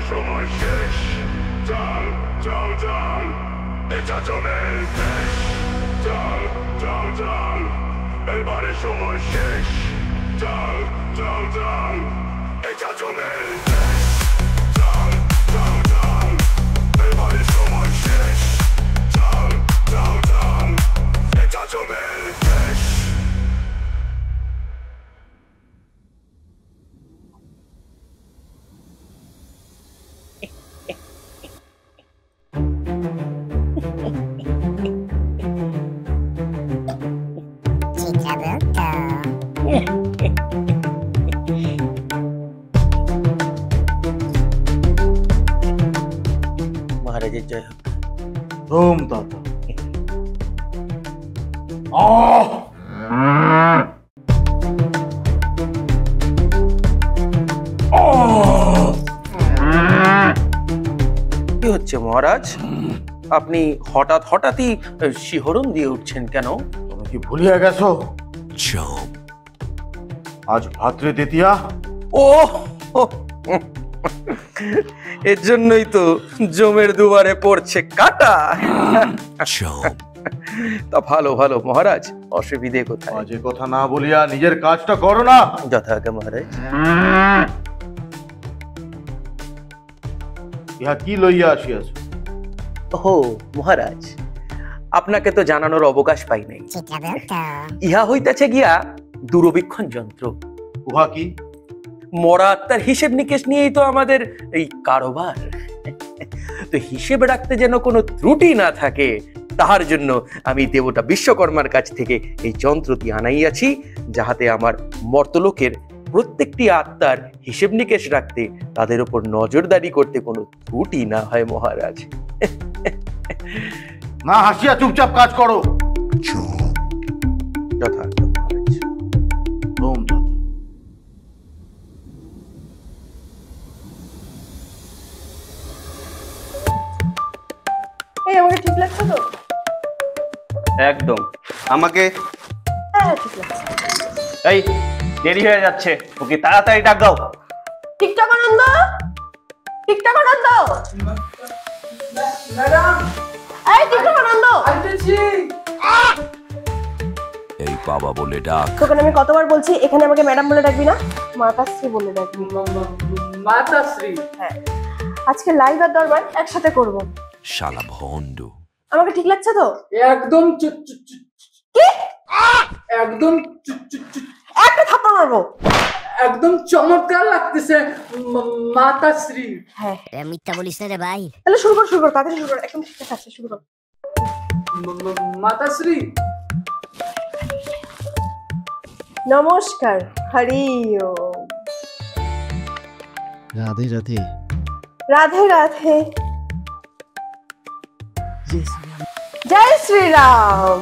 সময় শেষ। চল চল চল, এটা জমের দেশ। চল চল চল, এবারে সময় শেষ। চল চল চল, এটা জমের দেশ। চল চল চল, এবারে সময় শেষ। চল চল চল, এটা জমের দেশ। মহারাজের জয় হোক। ওম দাদা। কি হচ্ছে মহারাজ? আপনি হঠাৎই শিহরণ দিয়ে উঠছেন কেন? তুমি কি ভুলিয়ে গেছো? আজ ভাদ্রে দ্বিতীয়া। ও এর জন্যই তো জমের দুবারে পড়ছে কাটা। তা ভালো ভালো মহারাজ, অসুবিধে কোথায়? আজ এ কথা না বলিয়া নিজের কাজটা করো না। যথাজ্ঞা মহারাজ। ইহা কি লইয়া আসিয়াছ? ও মহারাজ, আপনাকে তো জানানোর অবকাশ পাই নাই। ইহা হইতেছে গিয়া দূরবীক্ষণ যন্ত্র। উহা কি? মরা আত্মার হিসেব নিকেশ নিয়েই তো আমাদের এই কারবার। তো হিসেব রাখতে যেন কোনো ত্রুটি না থাকে, তাহার জন্য আমি দেবতা বিশ্বকর্মার কাছ থেকে এই যন্ত্রটি আনাইয়াছি, যাহাতে আমার মর্তলোকের প্রত্যেকটি আত্মার হিসেব নিকেশ রাখতে, তাদের উপর নজরদারি করতে কোনো ত্রুটি না হয় মহারাজ। না হাসিয়া চুপচাপ কাজ করো। যথার্থ মহারাজ। ওম দাদা। এই আমাকে ঠিক লাগছে তো? একদম আমাকে। হ্যাঁ ঠিক লাগছে। এই দেরি হয়ে যাচ্ছে, ওকে তাড়াতাড়ি ডাক দাও। ঠিকঠাক আনন্দ, ঠিকঠাক আনন্দ। ম্যাডাম, এই ঠিকঠাক আনন্দ। এই বাবা বলে ডাক। তোকে আমি কতবার বলছি এখানে আমাকে ম্যাডাম বলে ডাকবি না, মাতাশ্রী বলে ডাকবি। মাতাশ্রী? হ্যাঁ, আজকে লাইভ আর দরবার একসাথে করব। শালা ভন্ড। আমাকে ঠিক লাগছে তো? একদম কি একদম একটা থাপ্পড় মারবো। একদম চমৎকার লাগতেছে মাতাশ্রী। হ্যাঁ মিথ্যা বলিস না রে ভাই। তাহলে শুরু কর তাড়াতাড়ি শুরু কর, একদম ঠিকঠাক আছে, শুরু কর। মাতাশ্রী নমস্কার। হরি ওম। রাধে রাধে। রাধে রাধে। জয় শ্রীরাম।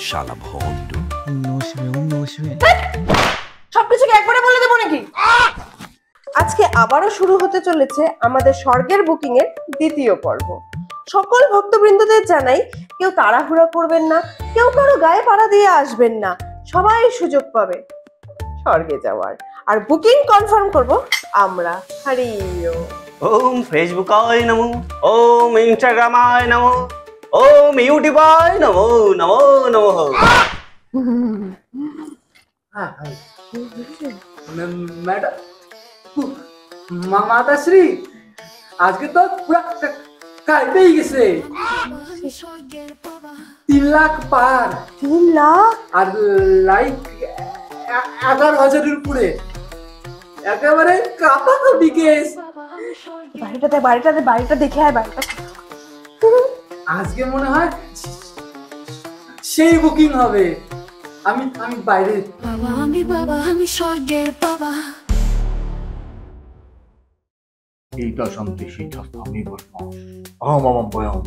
শালা ভন্ড। সবকিছুকে একবারে বলে দেবো নাকি? আজকে আবারও শুরু হতে চলেছে আমাদের স্বর্গের বুকিং এর দ্বিতীয় পর্ব। সকল ভক্তবৃন্দদের জানাই, কেউ তাড়াহুড়া করবেন না, কেউ কারো গায়ে পাড়া দিয়ে আসবেন না, সবাই সুযোগ পাবে স্বর্গে যাওয়ার। আর বুকিং কনফার্ম করব আমরা। হরি ওম। ওম ফেসবুকায় নমো, ওম ইনস্টাগ্রামায় নমো, ওম ইউটিউবায় নমো নমো নমো। ম্যাডাম, মাতাশ্রী আজকে তো পুরা কাইতেই গেছে। 3 লাখ পার। 3 লাখ? আর লাইক 11,000-এর উপরে। একেবারে কাপাকাপি কেস। বাড়িটা দেখে আয়। বাড়িটা আজকে মনে হয় সেই বুকিং হবে। আমি বাইরে। আমি স্বর্গের বাবা। এইটা শান্তি শিক্ষাস্থানী বর্ণ অহম অহম বয়ম।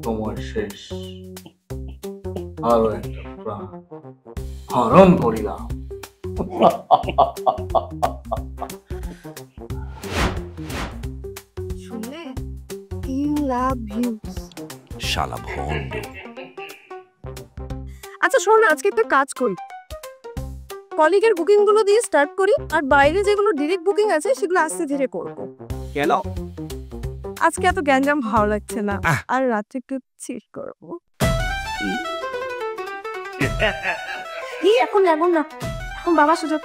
তোমার শেষ আরো একটা প্রাণ হরণ করিলাম। শুনলে? You love you. শালা ভন্ড। আচ্ছা শোন, আজকে একটা কাজ করি, কলিগের বুকিং গুলো দিয়ে স্টার্ট করি, আর বাইরে যেগুলো ডিরেক্ট বুকিং আছে সেগুলো আস্তে ধীরে করব। কেন? আজকে এত গ্যাঞ্জাম ভালো লাগছে না, আর রাতে একটু চিট করব। এখন না, এখন বাবা সুযোগ।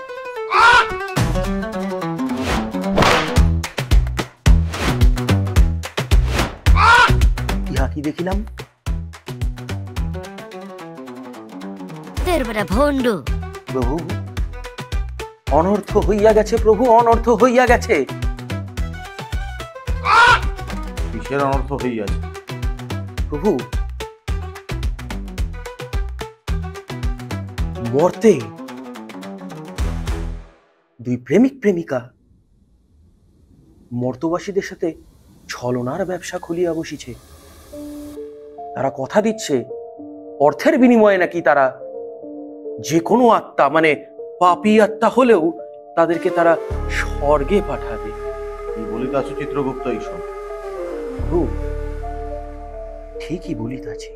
ইহা কি দেখিলাম? ভন্ড প্রভু, অনর্থ হইয়া গেছে, প্রভু অনর্থ হইয়া গেছে। কিসের অনর্থ হইয়াছে? প্রভু, মর্তে দুই প্রেমিক প্রেমিকা মর্তবাসীদের সাথে ছলনার ব্যবসা খুলিয়া বসিছে। তারা কথা দিচ্ছে অর্থের বিনিময়ে নাকি তারা যে কোনো আত্মা, মানে পাপী আত্মা হলেও তাদেরকে তারা স্বর্গে পাঠাবে। কি বলিতেছ চিত্রগুপ্ত এইসব? প্রভু, ঠিকই বলিতেছি।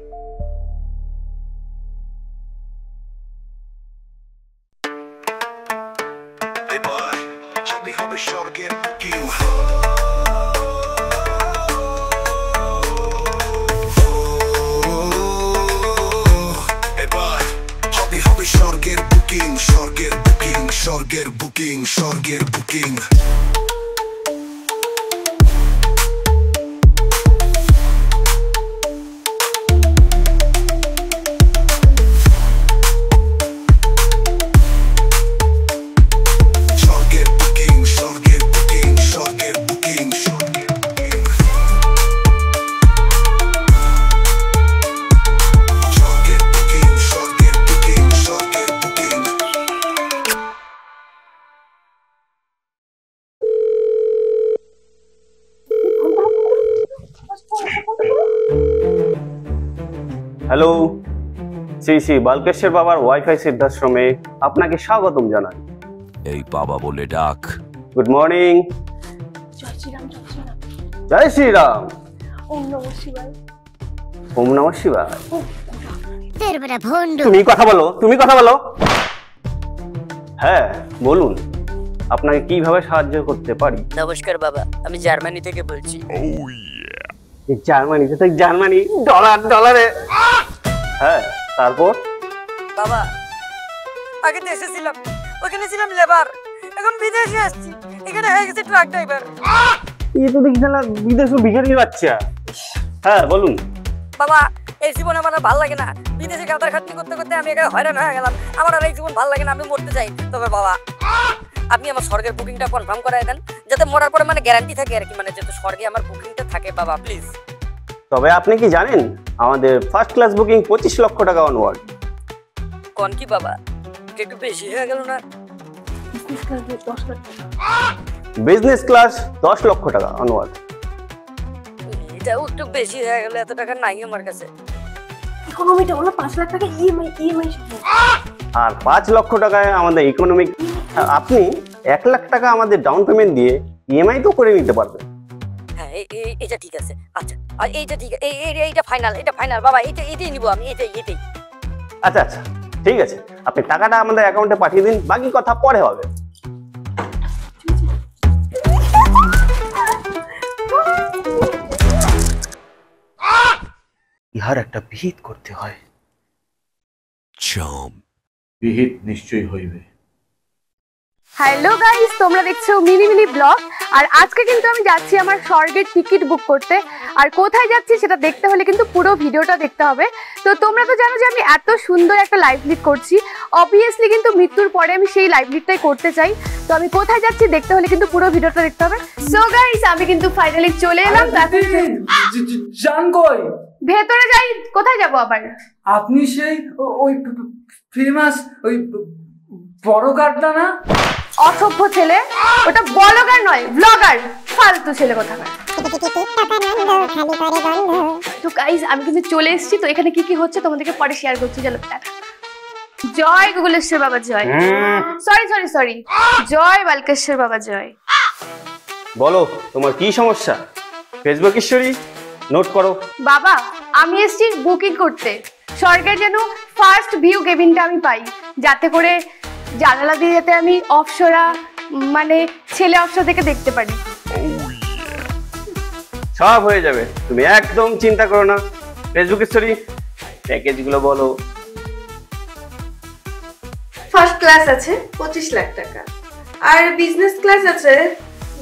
স্বর্গের বুকিং হ্যালো, শ্রী শ্রী বালকেশ্বর বাবার ওয়াইফাই সিদ্ধাশ্রমে আপনাকে স্বাগতম জানাই। এই বাবা বলে ডাক। Good morning. জয় শ্রীরাম, জয় শ্রীরাম। জয় শ্রীরাম। ওম নমঃ শিবায়। ওম নমঃ শিবায়। ভন্ড তুমি কথা বলো, তুমি কথা বলো। হ্যাঁ বলুন, আপনাকে কিভাবে সাহায্য করতে পারি? নমস্কার বাবা, আমি জার্মানি থেকে বলছি। জার্মানি? জার্মানি ডলারে? হ্যাঁ, তারপর? বাবা, আগে দেশে ছিলাম, ওখানে ছিলাম লেবার, এখন বিদেশে আসছি, এখানে হয়ে গেছে ট্রাক ড্রাইভার। এই তো দেখি না বিদেশে ভিখারির বাচ্চা। হ্যাঁ বলুন। বাবা, এই জীবন আমার আর ভালো লাগে না, বিদেশে গাদার খাটনি করতে করতে আমি এখানে হয়রান হয়ে গেলাম, আমার আর এই জীবন ভালো লাগে না, আমি মরতে চাই। তবে বাবা, আপনি আমার স্বর্গের বুকিংটা কনফার্ম করায় দেন, যাতে মরার পরে মানে গ্যারান্টি থাকে আর কি, মানে যাতে স্বর্গে আমার বুকিংটা থাকে বাবা, প্লিজ। তবে আপনি কি জানেন আমাদের ফার্স্ট ক্লাস বুকিং 25 লক্ষ টাকা অনওয়ার্ড। কোন কি বাবা, একটু বেশি হয়ে গেল না? বিজনেস ক্লাস 10 লক্ষ টাকা অনওয়ার্ড। এটাও একটু বেশি হয়ে গেল, এত টাকা নাই আমার কাছে। ইকোনমিটা হলো 5 লাখ টাকা ইএমআই আর 5 লক্ষ টাকায় আমাদের ইকোনমিক। আপনি 1 লাখ টাকা আমাদের ডাউন পেমেন্ট দিয়ে ইএমআই তো করে নিতে পারবেন। হ্যাঁ, এটা ঠিক আছে। আচ্ছা, আর এইটা ঠিক, এইটা ফাইনাল, এটা ফাইনাল বাবা, এটাই নিব আমি, এটাই। আচ্ছা আচ্ছা, ঠিক আছে, আপনি টাকাটা আমাদের অ্যাকাউন্টে পাঠিয়ে দিন, বাকি কথা পরে হবে। ইহার একটা বিহিত করতে হয়। বিহিত নিশ্চয়ই হইবে। হ্যালো গাইস, তোমরা দেখছো মিনি ব্লগ। আর আজকে কিন্তু আমি যাচ্ছি আমার স্বর্গের টিকিট বুক করতে। আর কোথায় যাচ্ছি সেটা দেখতে হলে কিন্তু পুরো ভিডিওটা দেখতে হবে। তো তোমরা তো জানো যে আমি এত সুন্দর একটা লাইভ লিড করছি, অবভিয়াসলি কিন্তু মৃত্যুর পরে আমি সেই লাইভ লিডটাই করতে চাই। তো আমি কোথায় যাচ্ছি দেখতে হলে কিন্তু পুরো ভিডিওটা দেখতে হবে। সো গাইস, আমি কিন্তু ফাইনালি চলে এলাম। জান কই? ভেতরে যাই। কোথায় যাব আবার? আপনি সেই ওই ফেমাস ওই বড় গাড়টা না? অসভ্য ছেলে, ওটা ব্লগার নয়, ব্লগার। ফালতু ছেলে কোথাকার। তো গাইস, আমি কিন্তু চলে এসেছি। তো এখানে কি কি হচ্ছে তোমাদেরকে পরে শেয়ার করছি। চলো। জয় গুগলেশ্বর বাবা জয়। সরি, জয় বালকেশ্বর বাবা জয়। বলো, তোমার কি সমস্যা? ফেসবুক ঈশ্বরী নোট করো। বাবা, আমি এসেছি বুকিং করতে, স্বর্গের যেন ফার্স্ট ভিউ কেবিনটা আমি পাই, যাতে করে জানালা দিয়ে যাতে আমি অপসরা মানে ছেলে অপসরা থেকে দেখতে পারি। সব হয়ে যাবে, তুমি একদম চিন্তা করো না। ফেসবুক স্টোরি প্যাকেজগুলো বলো। ফার্স্ট ক্লাস আছে 25 লাখ টাকা, আর বিজনেস ক্লাস আছে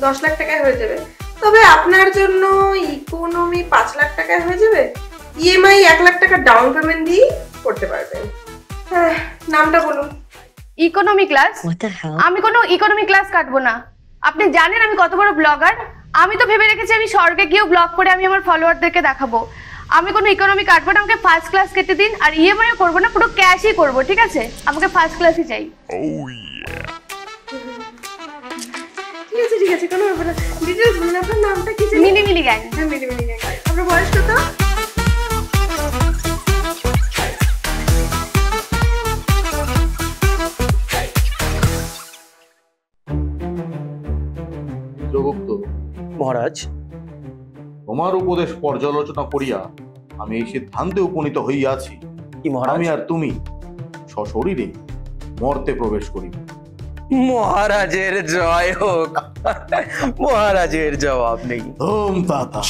10 লাখ টাকায় হয়ে যাবে। তবে আপনার জন্য ইকোনমি 5 লাখ টাকায় হয়ে যাবে। ইএমআই 1 লাখ টাকা ডাউন পেমেন্ট দিয়ে করতে পারবেন। হ্যাঁ, নামটা বলুন। Economy class? আমি কোনো ইকোনমি ক্লাস কাটবো না। আপনি জানেন আমি কত বড় ব্লগার। আমি তো ভেবে রেখেছি আমি স্বর্গে গিয়েও ব্লগ করে আমি আমার ফলোয়ারদেরকে দেখাবো। আমি কোনো ইকোনমি কাটবো না, আমাকে ফার্স্ট ক্লাস কেটে দিন। আর ইএমআই করবো না, পুরো ক্যাশই করবো, ঠিক আছে? আমাকে ফার্স্ট ক্লাসই চাই। ঠিক আছে ঠিক আছে, কোনো ব্যাপার না। ডিটেইলস বলুন, আপনার নামটা কি? মিলিমিলি গ্যাং। হ্যাঁ, মিলিমিলি গ্যাং। আপনার বয়স কত? চিত্রগুপ্ত মহারাজ, তোমার উপদেশ পর্যালোচনা করিয়া আমি এই সিদ্ধান্তে উপনীত হইয়াছি, কি মহারাজ? আমি আর তুমি সশরীরে মর্তে প্রবেশ করিব। মহারাজের জয় হোক। মহারাজের জবাব নেই। ওম তাতা।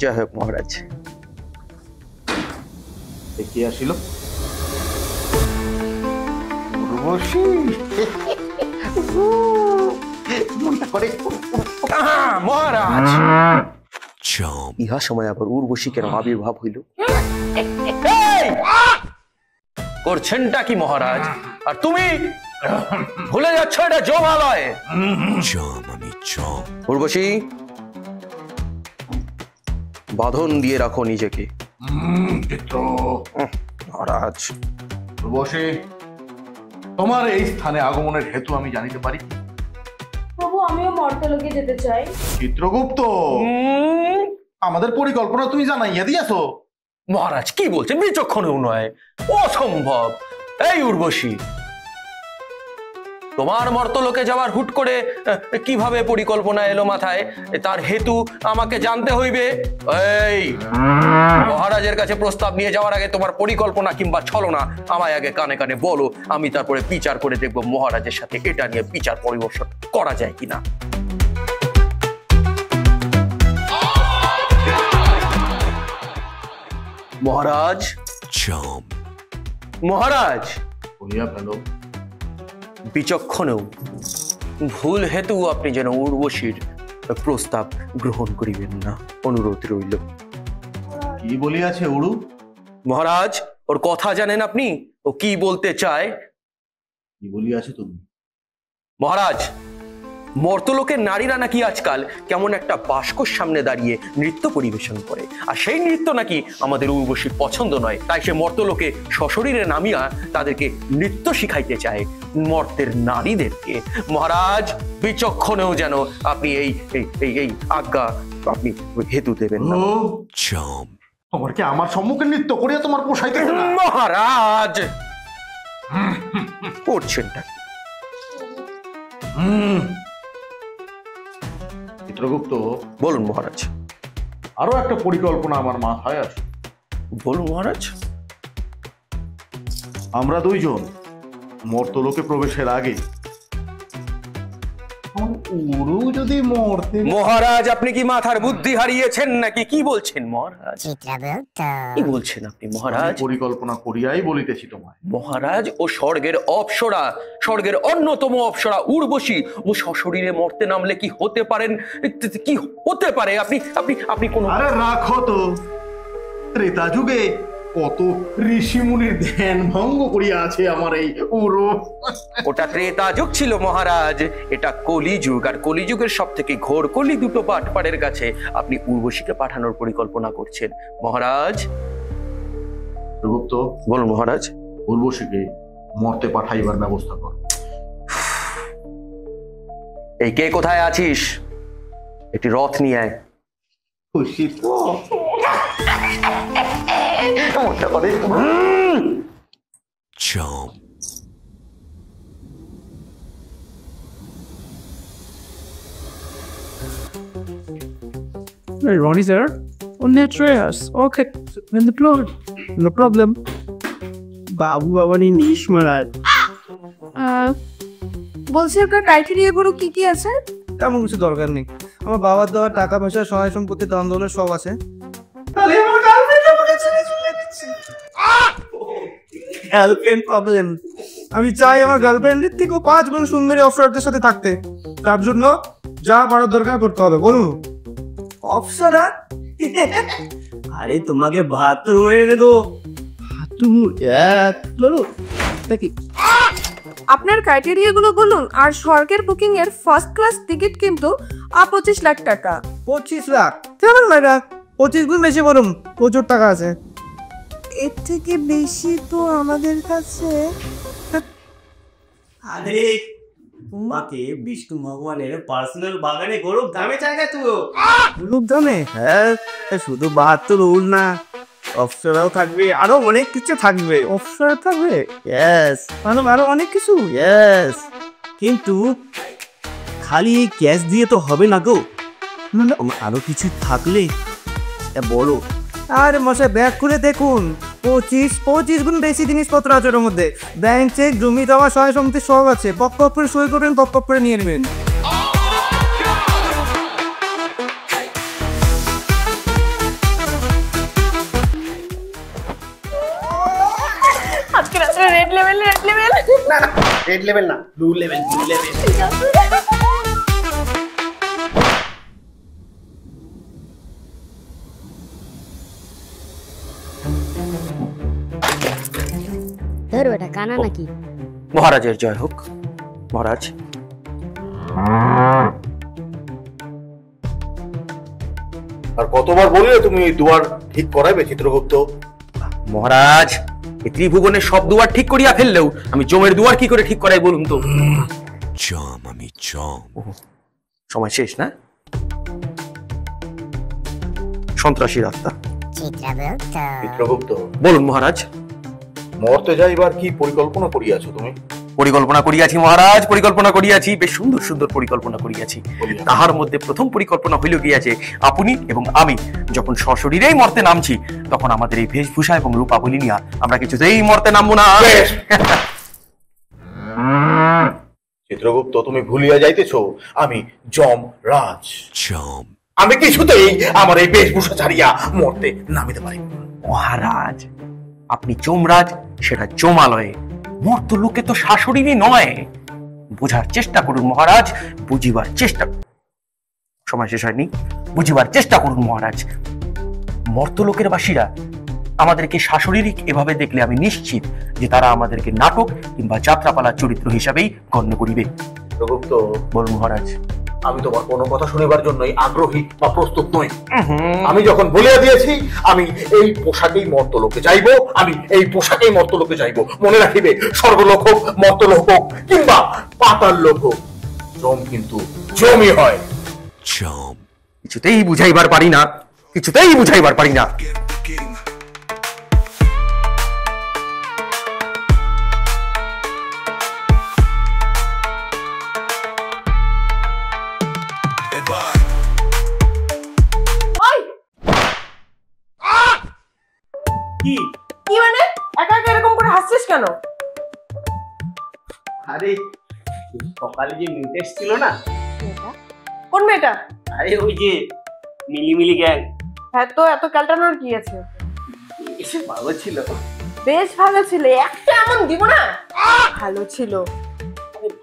জয় হোক মহারাজ। কি আসিল? উর্বশী মনটা করে মহারাজ, ইহা সময় আবার উর্বশী কেন আবির্ভাব হইল? করছেনটা কি মহারাজ? আর তুমি ভুলে যাচ্ছ এটা জমালয়। উর্বশী, বাঁধন দিয়ে রাখো নিজেকে। মহারাজ। উর্বশী, তোমার এই স্থানে আগমনের হেতু আমি জানিতে পারি? প্রভু, আমিও মর্তলোকে যেতে চাই। চিত্রগুপ্ত, আমাদের পরিকল্পনা তুমি জানাইয়া দিয়াছো। মহারাজ কি বলছেন? বিচক্ষণেও নয়, অসম্ভব। এই উর্বশী, তোমার মর্তলোকে যাওয়ার হুট করে কিভাবে পরিকল্পনা এলো মাথায়? তার হেতু আমাকে জানতে হইবে। এই মহারাজের কাছে প্রস্তাব নিয়ে যাওয়ার আগে তোমার পরিকল্পনা কিংবা ছলনা আমায় আগে কানে কানে বলো, আমি তারপরে বিচার করে দেখবো মহারাজের সাথে এটা নিয়ে বিচার পরিবেশন করা যায় কিনা। মহারাজ, মহারাজ, বলিয়া ফেলো। বিচক্ষণেও ভুল হেতু আপনি যেন উর্বশীর প্রস্তাব গ্রহণ করিবেন না, অনুরোধ রইল। কি বলিয়াছে উড়ু? মহারাজ, ওর কথা জানেন আপনি? ও কি বলতে চায়? কি বলিয়াছে তুমি? মহারাজ, মর্তলোকের নারীরা নাকি আজকাল কেমন একটা বাস্কর সামনে দাঁড়িয়ে নৃত্য পরিবেশন করে, আর সেই নৃত্য নাকি আমাদের উর্বশীর পছন্দ নয়। তাই সে মর্তলোকে সশরীরে নামিয়া তাদেরকে নৃত্য শিখাইতে চায়, মর্তের নারীদেরকে। মহারাজ, বিচক্ষণেও যেন আপনি এই এই এই আজ্ঞা আপনি হেতু দেবেন না। তোমার কি আমার সম্মুখে নৃত্য করিয়া তোমার পোষাইতে? মহারাজ, করছেনটা কি? চিত্রগুপ্ত, বলুন মহারাজ। আরো একটা পরিকল্পনা আমার মাথায় আছে। বলুন মহারাজ। আমরা দুইজন মর্তলোকে প্রবেশের আগে উড়ু যদি মরতে। মহারাজ, আপনি কি মাথার বুদ্ধি হারিয়েছেন নাকি? কি বলছেন মহারাজ? কি বলছেন আপনি মহারাজ? পরিকল্পনা করিয়াই বলিতেছি তোমায়। মহারাজ, ও স্বর্গের অপ্সরা, স্বর্গের অন্যতম অপ্সরা উর্বশী, ও সশরীরে মরতে নামলে কি হতে পারেন? কি হতে পারে? আপনি আপনি আপনি কোন? আরে রাখো তো, ত্রেতা যুগে কত ঋষি মুনির ধ্যান ভঙ্গ করিয়া আছে আমার এই উড়ু। ওটা ত্রেতা যুগ ছিল মহারাজ, এটা কলিযুগ। আর কলিযুগের সব থেকে ঘোর কলি দুটো পাটপাড়ের কাছে আপনি উর্বশীকে পাঠানোর পরিকল্পনা করছেন মহারাজ। গুপ্ত, বলুন মহারাজ। উর্বশীকে মর্তে পাঠাইবার ব্যবস্থা কর। এই কে কোথায় আছিস? একটি রথ নিয়ে আয়। খুশি তো? Hey, Ronnie's there? On the trails. Okay, in the plot. No problem. Babu Bhavani Nish Maharaj. বলছি আপনার ক্রাইটেরিয়া গুলো কি কি আছে? তেমন কিছু দরকার নেই, আমার বাবার দেওয়া টাকা পয়সা সহায় সম্পত্তি দান দৌলত সব আছে। গার্লফ্রেন্ড প্রবলেম, আমি চাই আমার গার্লফ্রেন্ডের থেকেও 5 গুণ সুন্দরী অফিসারদের সাথে থাকতে। তার জন্য যা করার দরকার করতে হবে। বলুন অফিসার। আরে তোমাকে বাথরুম এনে দেবো। আপনার ক্রাইটেরিয়া গুলো বলুন। আর স্বর্গের বুকিং এর ফার্স্ট ক্লাস টিকিট কিন্তু 25 লাখ টাকা। 25 লাখ? কেমন লাগা? 25 গুণ বেশি বলুন, প্রচুর টাকা আছে। এর থেকে বেশি তো আমাদের কাছে। আরে তোমাকে বিষ্ণু ভগবানের পার্সোনাল বাগানে গরম দামে জায়গা তো। গরম দামে? হ্যাঁ, শুধু বাহাত্তর উল না, অফিসারও থাকবে, আরো অনেক কিছু থাকবে। অফিসার থাকবে, ইয়েস, আরো অনেক কিছু, ইয়েস। কিন্তু খালি ক্যাশ দিয়ে তো হবে না গো, আরো কিছু থাকলে বলো। আরে মশাই ব্যাগ করে দেখুন, 25 গুণ বেশি জিনিসপত্র আছে ওর মধ্যে। ব্যাংক চেক, জমি দেওয়া, সহায় সম্পত্তি সব আছে। পপ করে সই করবেন, পপ করে নিয়ে নেবেন। আজকে রাত্রে রেড লেভেল। না না, রেড লেভেল না, ব্লু লেভেল। ধর বেটা, কানা নাকি? মহারাজের জয় হোক। মহারাজ, আর কতবার বললে তুমি দুয়ার ঠিক করাবে চিত্রগুপ্ত? মহারাজ, এই ত্রিভুবনের সব দুয়ার ঠিক করিয়া ফেললেও আমি জমের দুয়ার কি করে ঠিক করাই বলুন তো? জম, আমি জম। সময় শেষ না? সন্ত্রাসী রাস্তা। চিত্রগুপ্ত, বলুন মহারাজ। মরতে যাইবার কি পরিকল্পনা করিয়াছো তুমি? পরিকল্পনা করিয়াছি মহারাজ, পরিকল্পনা করিয়াছি, বেশ সুন্দর সুন্দর পরিকল্পনা করিয়াছি। তাহার মধ্যে প্রথম পরিকল্পনা হইল গিয়াছে, আপনি এবং আমি যখন সশরীরেই মরতে নামছি, তখন আমাদের এই বেশভূষা এবং রূপাবলী নিয়ে আমরা কিছুতেই মরতে নামবো না। চিত্রগুপ্ত, তুমি ভুলিয়া যাইতেছ আমি যম রাজ। জম, আমি কিছুতেই আমার এই বেশভূষা ছাড়িয়া মরতে নামিতে পারি। মহারাজ, আপনি যমরাজ, সেটা যমালয়ে। মর্ত লোকে তো শাশুড়িরই নয়। বুঝার চেষ্টা করুন মহারাজ, বুঝিবার চেষ্টা। সময় শেষ হয়নি, বুঝিবার চেষ্টা করুন মহারাজ। মর্ত লোকের বাসীরা আমাদেরকে শাশুড়িরই এভাবে দেখলে আমি নিশ্চিত যে তারা আমাদেরকে নাটক কিংবা যাত্রাপালার চরিত্র হিসাবেই গণ্য করিবে। চিত্রগুপ্ত, বলুন মহারাজ। আমি তোমার কোনো কথা শুনিবার জন্যই আগ্রহী বা প্রস্তুত নই। আমি যখন বলিয়া দিয়েছি আমি এই পোশাকেই মর্তলোকে যাইব, আমি এই পোশাকেই মর্তলোকে যাইব। মনে রাখিবে, স্বর্গলোক হোক, মর্তলোক হোক কিংবা পাতাল লোক হোক, জম কিন্তু জমই হয়। জম, কিছুতেই বুঝাইবার পারি না, কিছুতেই বুঝাইবার পারি না। কি মানে একা একা এরকম করে হাসছিস কেন? আরে সকালে যে মিউটেক্স ছিল না, কোন মেয়েটা? আরে ওই যে মিলিমিলি গ্যাং। হ্যাঁ, তো এত কালটানোর কি আছে? এসে ভালো ছিল, বেশ ভালো ছিল। একটা এমন দিব না, ভালো ছিল।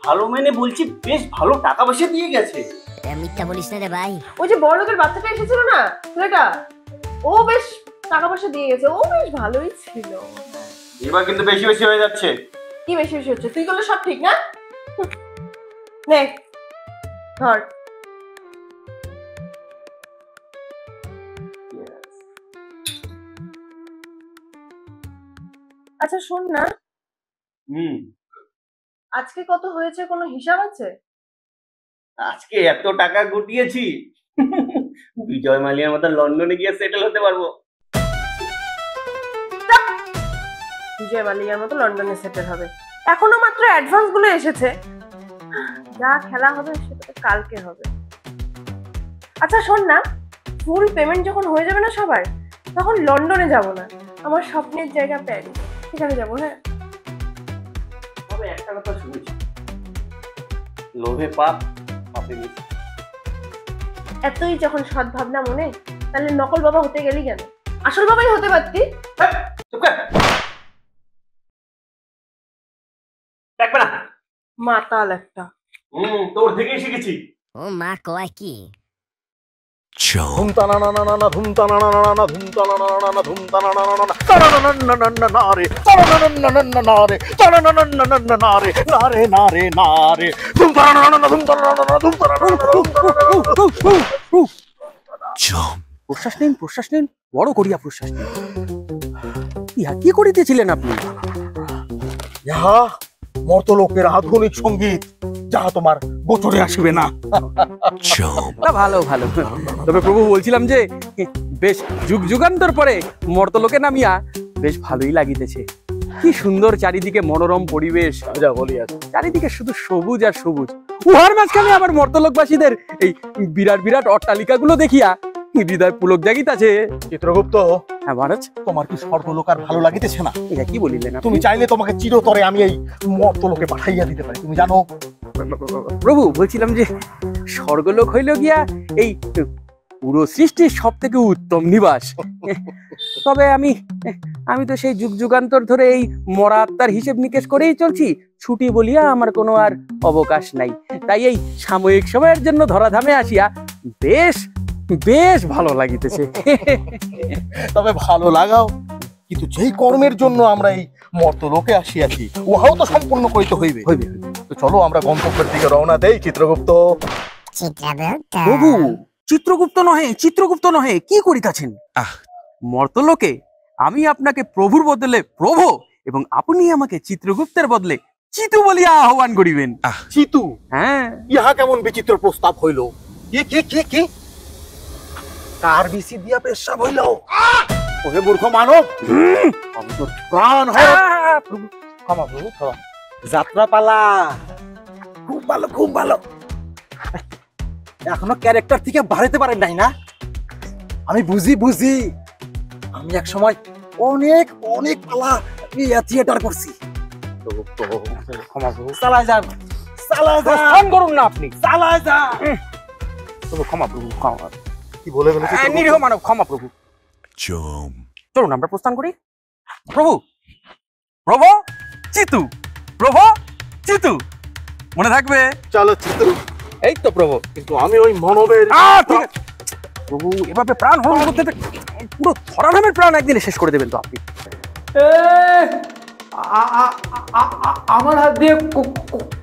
ভালো মানে বলছি বেশ ভালো টাকা পয়সা দিয়ে গেছে। মিথ্যা বলিস না রে ভাই। ওই যে বড় লোকের বাচ্চাটা এসেছিল না, ছেলেটা, ও বেশ টাকা পয়সা দিয়ে গেছে, ও বেশ ভালোই ছিল। এবার কিন্তু বেশি বেশি হয়ে যাচ্ছে। কি বেশি বেশি হচ্ছে? তুই করলে সব ঠিক না? নে ধর। আচ্ছা শোন না, আজকে কত হয়েছে কোনো হিসাব আছে? আজকে এত টাকা গুটিয়েছি, বিজয় মালিয়ার মতো লন্ডনে গিয়ে সেটেল হতে পারবো। বিজয় মালিয়ার মতো লন্ডনে সেটেল হবে? এখনো মাত্র অ্যাডভান্স গুলো এসেছে, যা খেলা হবে সেটা কালকে হবে। আচ্ছা শোন না, ফুল পেমেন্ট যখন হয়ে যাবে না সবার, তখন লন্ডনে যাব না, আমার স্বপ্নের জায়গা প্যারিস, সেখানে যাবো। হ্যাঁ, তবে একটা কথা শুনেছি, লোভে পাপ, পাপে মৃত্যু। এতই যখন সৎ ভাবনা মনে, তাহলে নকল বাবা হতে গেলি কেন? আসল বাবাই হতে পারতি। দেখবে না? মাতাল একটা। তোর থেকেই শিখেছি। ও মা কয় কি? Chomp. ধুমতা না না না না না ধুমতা না না না না ধুমতা না না না না ধুমতা না না না না না না না না না না রে না না না না না না রে না না না না না না রে না রে না রে না রে ধুমতা না না না ধুমতা না না ধুমতা না না। Chomp. প্রশ্বাস নিন, বড় করিয়া প্রশ্বাস নিন। ইহা কি করিতেছিলেন আপনি? ইহা মর্তলোকের আধুনিক সঙ্গীত, যাহা তোমার গোচরে আসিবে না। Chomp. না, ভালো ভালো। তবে প্রভু বলছিলাম যে বেশ যুগ যুগান্তর পরে মর্তলোকে নামিয়া বেশ ভালোই লাগিতেছে। কি সুন্দর চারিদিকে মনোরম পরিবেশ, যা বলিয়াছে। চারিদিকে শুধু সবুজ আর সবুজ। উহার মাঝখানে আবার মর্তলোকবাসীদের এই বিরাট বিরাট অট্টালিকাগুলো দেখিয়া হৃদয় পুলক জাগিতাছে। চিত্রগুপ্ত, হ্যাঁ মহারাজ, তোমার কি স্বর্গলোক আর ভালো লাগিতেছে না? এটা কি বলিলেন আপনি? তুমি চাইলে তোমাকে চিরতরে আমি এই মর্তলোকে পাঠাইয়া দিতে পারি, তুমি জানো। প্রভু বলছিলাম যে স্বর্গলোক হইল গিয়া এই পুরো সৃষ্টির সব থেকে উত্তম নিবাস। তবে আমি তো সেই যুগ যুগান্তর ধরে এই মরা আত্মার হিসেব নিকেশ করেই চলছি। ছুটি বলিয়া আমার কোনো আর অবকাশ নাই। তাই এই সাময়িক সময়ের জন্য ধরাধামে আসিয়া বেশ বেশ ভালো লাগিতেছে। তবে ভালো লাগাও, কিন্তু যেই কর্মের জন্য আমরা এই মর্তলোকে আসিয়াছি উহাও তো সম্পূর্ণ করিতে হইবে। তো চলো আমরা গন্তব্যের দিকে রওনা দেই। চিত্রগুপ্ত, প্রভু চিত্রগুপ্ত নহে কি করিতেছেন? মর্তলোকে আমি আপনাকে প্রভুর বদলে প্রভু এবং আপনি আমাকে চিত্রগুপ্তের বদলে চিতু বলিয়া আহ্বান করিবেন। চিতু? হ্যাঁ। ইহা কেমন বিচিত্র প্রস্তাব হইল? কে কে কে কে কার বিসি দিয়া পেশাব হইল? ওহে মূর্খ মানব, আমি তোর প্রাণ হয়। প্রভু ক্ষমা, প্রভু ক্ষমা। যাত্রা পালা খুব ভালো, খুব ভালো। এখনো ক্যারেক্টার থেকে বাড়াইতে পারেন নাই না? আমি বুঝি আমি এক সময় অনেক অনেক পালা থিয়েটার করছি। ক্ষমা প্রভু, চালায় যান করুন না আপনি। চালায় যান। ক্ষমা প্রভু, ক্ষমা। কি বলে গেল? নিরীহ মানব, ক্ষমা প্রভু। Chomp. চলুন আমরা প্রস্থান করি। প্রভু চিতু, চিতু মনে থাকবে? চলো চিতু। এই তো প্রভু। কিন্তু আমি ওই মানবের। ঠিক আছে প্রভু, এভাবে প্রাণ হরণ করতে পুরো ধরাধামের প্রাণ একদিনে শেষ করে দেবেন তো আপনি। আমার হাত দিয়ে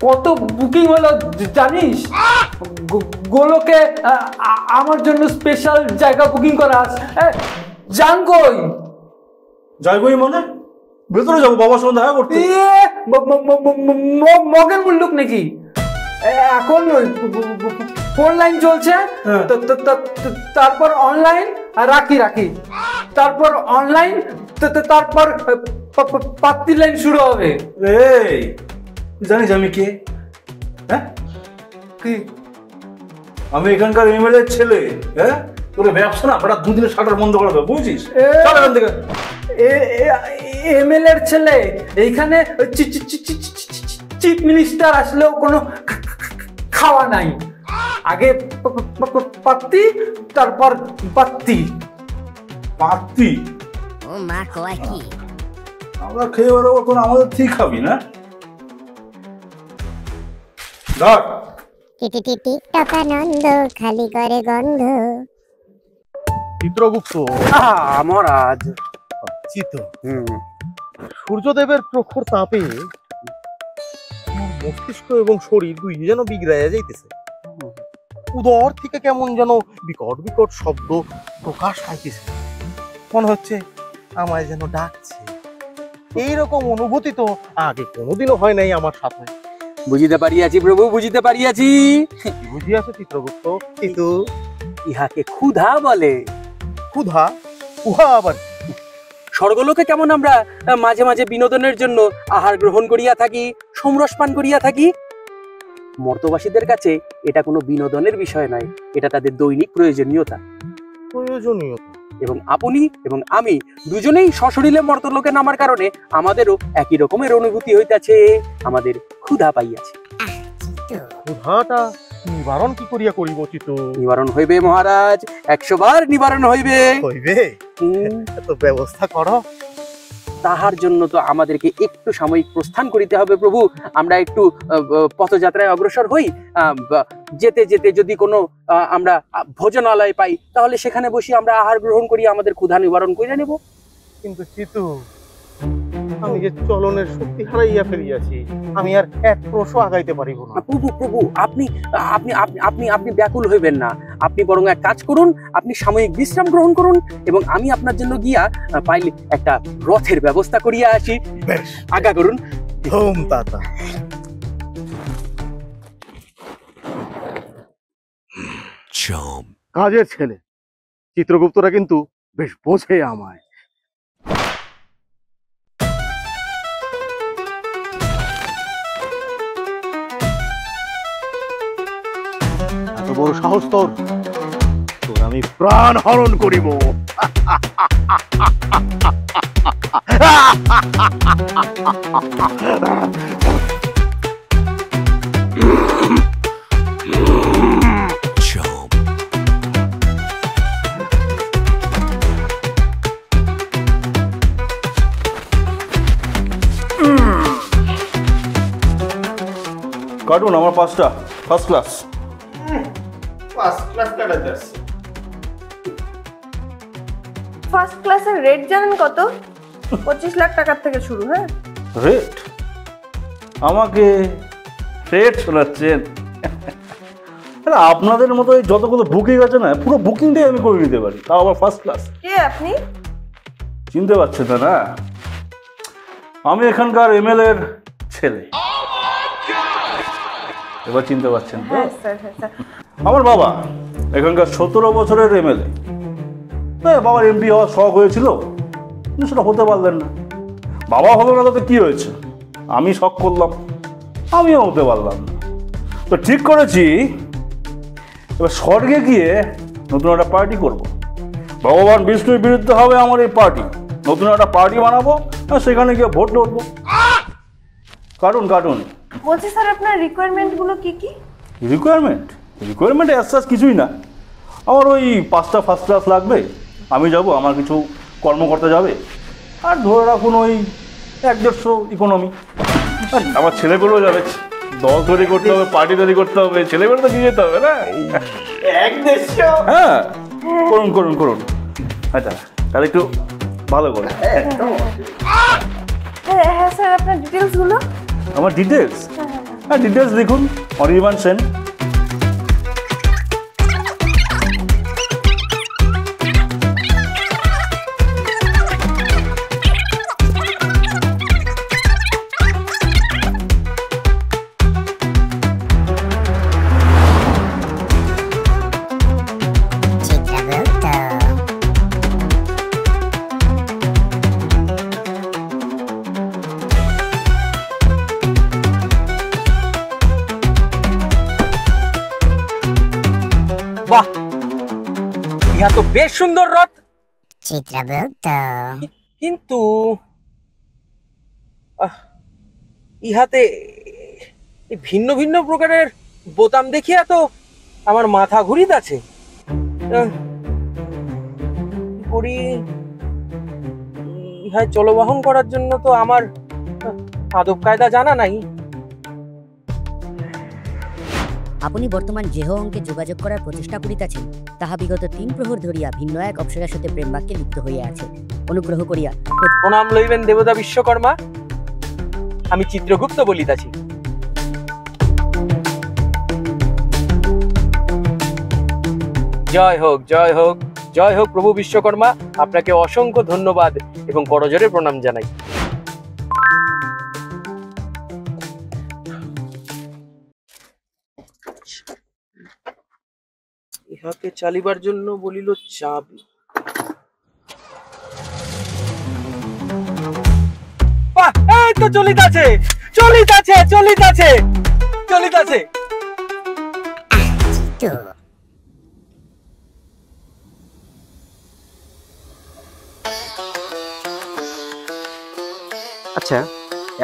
কত বুকিং হলো জানিস? গোলকে আমার জন্য স্পেশাল জায়গা বুকিং করা আছে। জান কই? যাইবই মানে ভেতরে যাবো বাবার সঙ্গে দেখা করতে। মগের মুল্লুক নাকি? এখন ফোন লাইন চলছে, তারপর অনলাইন রাখি, তারপর অনলাইন, তারপর পাত্তি লাইন শুরু হবে। এই জানিস আমি কে? হ্যাঁ, কি? আমি এখানকার এমএলএ ছেলে। হ্যাঁ, তোর ব্যবসা না ওটা দুদিনের শাটার বন্ধ করাবে, বুঝছিস? চল এখান থেকে। এমএলএ এর ছেলে এইখানে চিফ মিনিস্টার আসলেও কোনো খাওয়া নাই। আগে পাত্তি, তারপর বাত্তি। পাত্তি? ও মা কয় কি? আমরা খেয়ে বেরোবো, কোনো আমাদের ঠিক খাবি না? ধর টাকানন্দ খালি করে গন্ধ। চিত্রগুপ্ত, মহারাজ। চিত, সূর্যদেবের প্রখর তাপে মস্তিষ্ক এবং শরীর দুই যেন বিগড়াইয়া যাইতেছে। উদর থেকে কেমন যেন বিকট বিকট শব্দ প্রকাশ পাইতেছে, মনে হচ্ছে আমায় যেন ডাকছে। এইরকম অনুভূতি তো আগে কোনোদিনও হয় নাই আমার সাথে। বুঝিতে পারিয়াছি প্রভু, বুঝিতে পারিয়াছি। বুঝিয়াছে চিত্রগুপ্ত, কিন্তু ইহাকে ক্ষুধা বলে। ক্ষুধা? উহা আবার? স্বর্গলোকে কেমন আমরা মাঝে মাঝে বিনোদনের জন্য আহার গ্রহণ করিয়া থাকি, সোমরস পান করিয়া থাকি, মর্তবাসীদের কাছে এটা কোনো বিনোদনের বিষয় নয়, এটা তাদের দৈনিক প্রয়োজনীয়তা। এবং আপনি এবং আমি দুজনেই সশরীরে মর্তলোকে নামার কারণে আমাদেরও একই রকমের অনুভূতি হইতাছে, আমাদের ক্ষুধা পাইয়াছে। ক্ষুধাটা নিবারণ কি করিয়া করিব চিতু? নিবারণ হইবে মহারাজ, 100 বার নিবারণ হইবে। হইবে তো ব্যবস্থা করো। তাহার জন্য তো আমাদেরকে একটু সাময়িক প্রস্থান করিতে হবে প্রভু। আমরা একটু পথযাত্রায় অগ্রসর হই। যেতে যেতে যদি কোনো আমরা ভোজনালয় পাই তাহলে সেখানে বসে আমরা আহার গ্রহণ করি, আমাদের ক্ষুধা নিবারণ করে নেব। কিন্তু চিতু, আমি যে চলনের শক্তি হারাইয়া ফেলিয়াছি, আমি আর এক ক্রোশও আগাইতে পারিব না। প্রভু প্রভু, আপনি আপনি আপনি আপনি ব্যাকুল হইবেন না। আপনি বরং এক কাজ করুন, আপনি সাময়িক বিশ্রাম গ্রহণ করুন এবং আমি আপনার জন্য গিয়া পাইলে একটা রথের ব্যবস্থা করিয়া আসি। বেশ, আগা করুন। ধুম তাতা। Chomp. কাজের ছেলে চিত্রগুপ্তরা কিন্তু বেশ বোঝে আমায়। এত বড় সাহস তোর! তোর আমি প্রাণ হরণ করিব। Chomp. কার্টুন আমার 5টা ফার্স্ট ক্লাস। ফার্স্ট ক্লাসের রেট জানেন কত? 25 লাখ টাকার থেকে শুরু। হ্যাঁ, রেট? আমাকে রেট শোনাচ্ছেন? আপনাদের মতো এই যতগুলো বুকিং আছে না, পুরো বুকিংটাই আমি করে নিতে পারি, তাও আবার ফার্স্ট ক্লাস। কে আপনি? চিনতে পারছেন না? আমি এখানকার এমএলএ এর ছেলে। এবার চিনতে পারছেন তো? হ্যাঁ স্যার, হ্যাঁ স্যার। আমার বাবা এখানকার 17 বছরের এমএলএ। বাবার এমপি হওয়ার শখ হয়েছিল, কিন্তু সেটা হতে পারলেন না। বাবা হলো না তাতে কি হয়েছে, আমি শখ করলাম, আমিও হতে পারলাম না। তো ঠিক করেছি এবার স্বর্গে গিয়ে নতুন একটা পার্টি করব। ভগবান বিষ্ণুর বিরুদ্ধে হবে আমার এই পার্টি। নতুন একটা পার্টি বানাবো আর সেখানে গিয়ে ভোট লড়বো। কার্টুন কার্টুন বলছি স্যার, আপনার রিকোয়ারমেন্ট গুলো কি কি? রিকোয়ারমেন্ট অ্যাজ কিছুই না। আমার ওই 5টা ফার্স্ট ক্লাস লাগবে, আমি যাব, আমার কিছু কর্মকর্তা যাবে, আর ধরে রাখুন ওই 1-150 ইকোনমি। আমার ছেলেগুলো যাবে, দল তৈরি করতে হবে, পার্টি তৈরি করতে হবে, ছেলেগুলো তো নিয়ে যেতে হবে না। 1-150? হ্যাঁ, করুন করুন করুন। আচ্ছা, তাহলে একটু ভালো করে। হ্যাঁ হ্যাঁ স্যার, আপনার ডিটেলস গুলো। আমার ডিটেলস? হ্যাঁ, ডিটেলস দেখুন, অনির্বাণ সেন। বাহ, ইহা তো বেশ সুন্দর রথ। চিত্রগুপ্ত, কিন্তু ইহাতে ভিন্ন ভিন্ন প্রকারের বোতাম দেখিয়া তো আমার মাথা ঘুরিতেছে। করি ইহা জলবাহন করার জন্য তো আমার আদব কায়দা জানা নাই। আপনি বর্তমান যেহ অঙ্কে যোগাযোগ করার প্রচেষ্টা করিতেছেন তাহা বিগত 3 প্রহর ধরিয়া ভিন্ন এক অপ্সরার সাথে প্রেম বাক্যে লিপ্ত হইয়া আছে। অনুগ্রহ করিয়া প্রণাম লইবেন দেবতা বিশ্বকর্মা, আমি চিত্রগুপ্ত বলিতাছি। জয় হোক, জয় হোক, জয় হোক প্রভু বিশ্বকর্মা। আপনাকে অসংখ্য ধন্যবাদ এবং করজোরে প্রণাম জানাই। ইহাকে চালিবার জন্য বলিল চাবি। এই তো চলিতাছে চলিতাছে চলিতাছে চলিতাছে। আচ্ছা,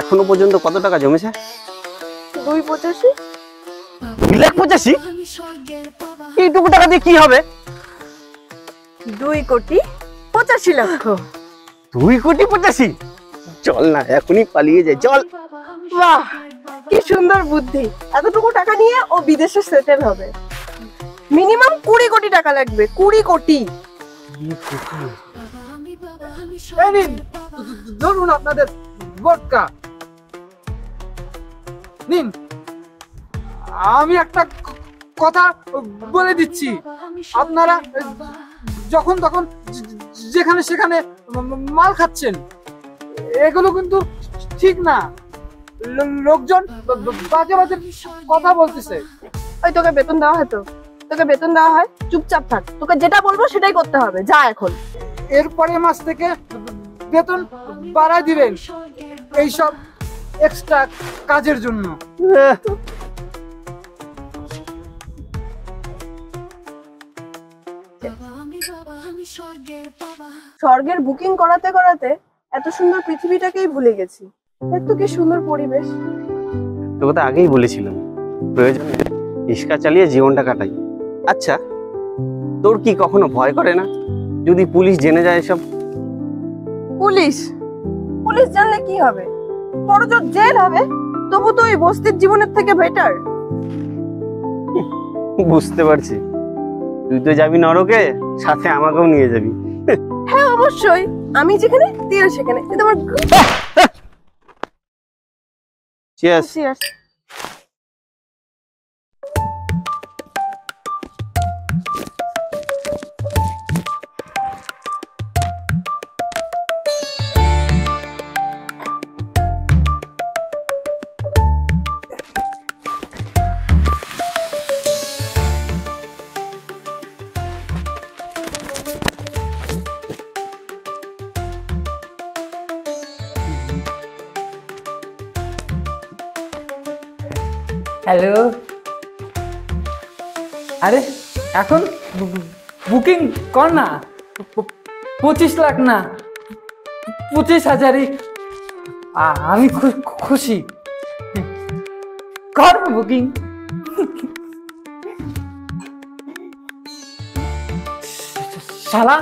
এখনো পর্যন্ত কত টাকা জমেছে? 285। 2,85,000? এইটুকু টাকা দিয়ে কি হবে? 2,85,00,000। 2,85,00,000? চল না এখনই পালিয়ে যাই, চল। বাহ, কি সুন্দর বুদ্ধি। এতটুকু টাকা নিয়ে ও বিদেশে সেটেল হবে। মিনিমাম 20 কোটি টাকা লাগবে, 20 কোটি। এই নিন, ধরুন আপনাদের ভোটকা নিন। আমি একটা কথা বলে দিচ্ছি, আপনারা যখন তখন যেখানে সেখানে মাল খাচ্ছেন, এগুলো কিন্তু ঠিক না। লোকজন বাজে বাজে কথা বলতেছে। ওই তোকে বেতন দেওয়া হয় তো? তোকে বেতন দেওয়া হয়? চুপচাপ থাক, তোকে যেটা বলবো সেটাই করতে হবে। যা এখন। এরপরে মাস থেকে বেতন বাড়ায় দিবেন এইসব এক্সট্রা কাজের জন্য। স্বর্গের বুকিং করাতে করাতে এত সুন্দর পৃথিবীটাকেই ভুলে গেছি। এত কি সুন্দর পরিবেশ। তোকে তো আগেই বলেছিলাম প্রয়োজনে রিক্সা চালিয়ে জীবনটা কাটাই। আচ্ছা, তোর কি কখনো ভয় করে না যদি পুলিশ জেনে যায় এসব? পুলিশ পুলিশ জানলে কি হবে? বড় জোর জেল হবে। তবু তো ওই বস্তির জীবনের থেকে বেটার। বুঝতে পারছি, তুই তো যাবি নরকে, সাথে আমাকেও নিয়ে যাবি। হ্যাঁ অবশ্যই, আমি যেখানে তুইও সেখানে। এটা আমার চিয়ার্স। চিয়ার্স। হ্যালো, আরে এখন বুকিং কর না। 25 লাখ না, 25,000-ই। আমি খুশি। কর বুকিং। শালা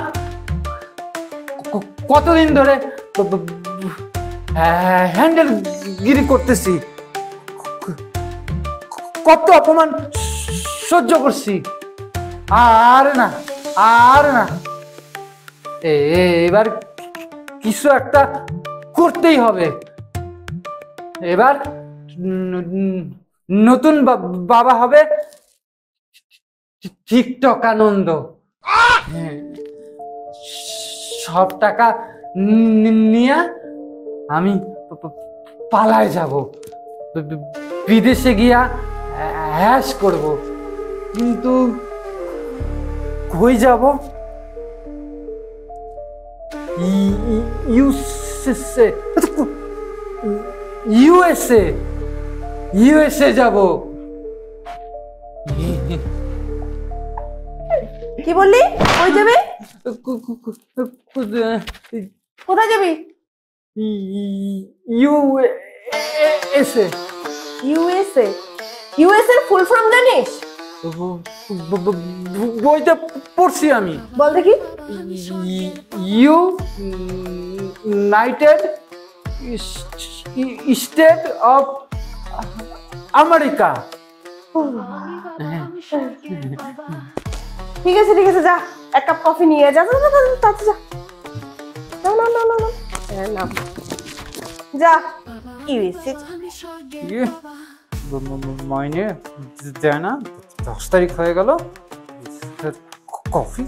কতদিন ধরে হ্যান্ডেল গিরি করতেছি, কত অপমান সহ্য করছি। আর না, আর না, এবার কিছু একটা করতেই হবে। এবার নতুন বাবা হবে টিকটক আনন্দ। সব টাকা নিয়ে আমি পালায় যাব, বিদেশে গিয়া হ্যাশ করব। কিন্তু কই যাব? ইউএসএ যাব। কি বললি? কই যাবি? কোথায় যাবি? ইউএসএ। ইউএসএ? ইউএসএ এর ফুল ফর্ম জানিস? বইটা পড়ছি আমি। বল দেখি। United state of America. ঠিক আছে ঠিক আছে, যা এক কাপ কফি নিয়ে যা। যা না না না না না, যা। ইউএসএ মাইনে দেয় না, 10 তারিখ হয়ে গেল। কফি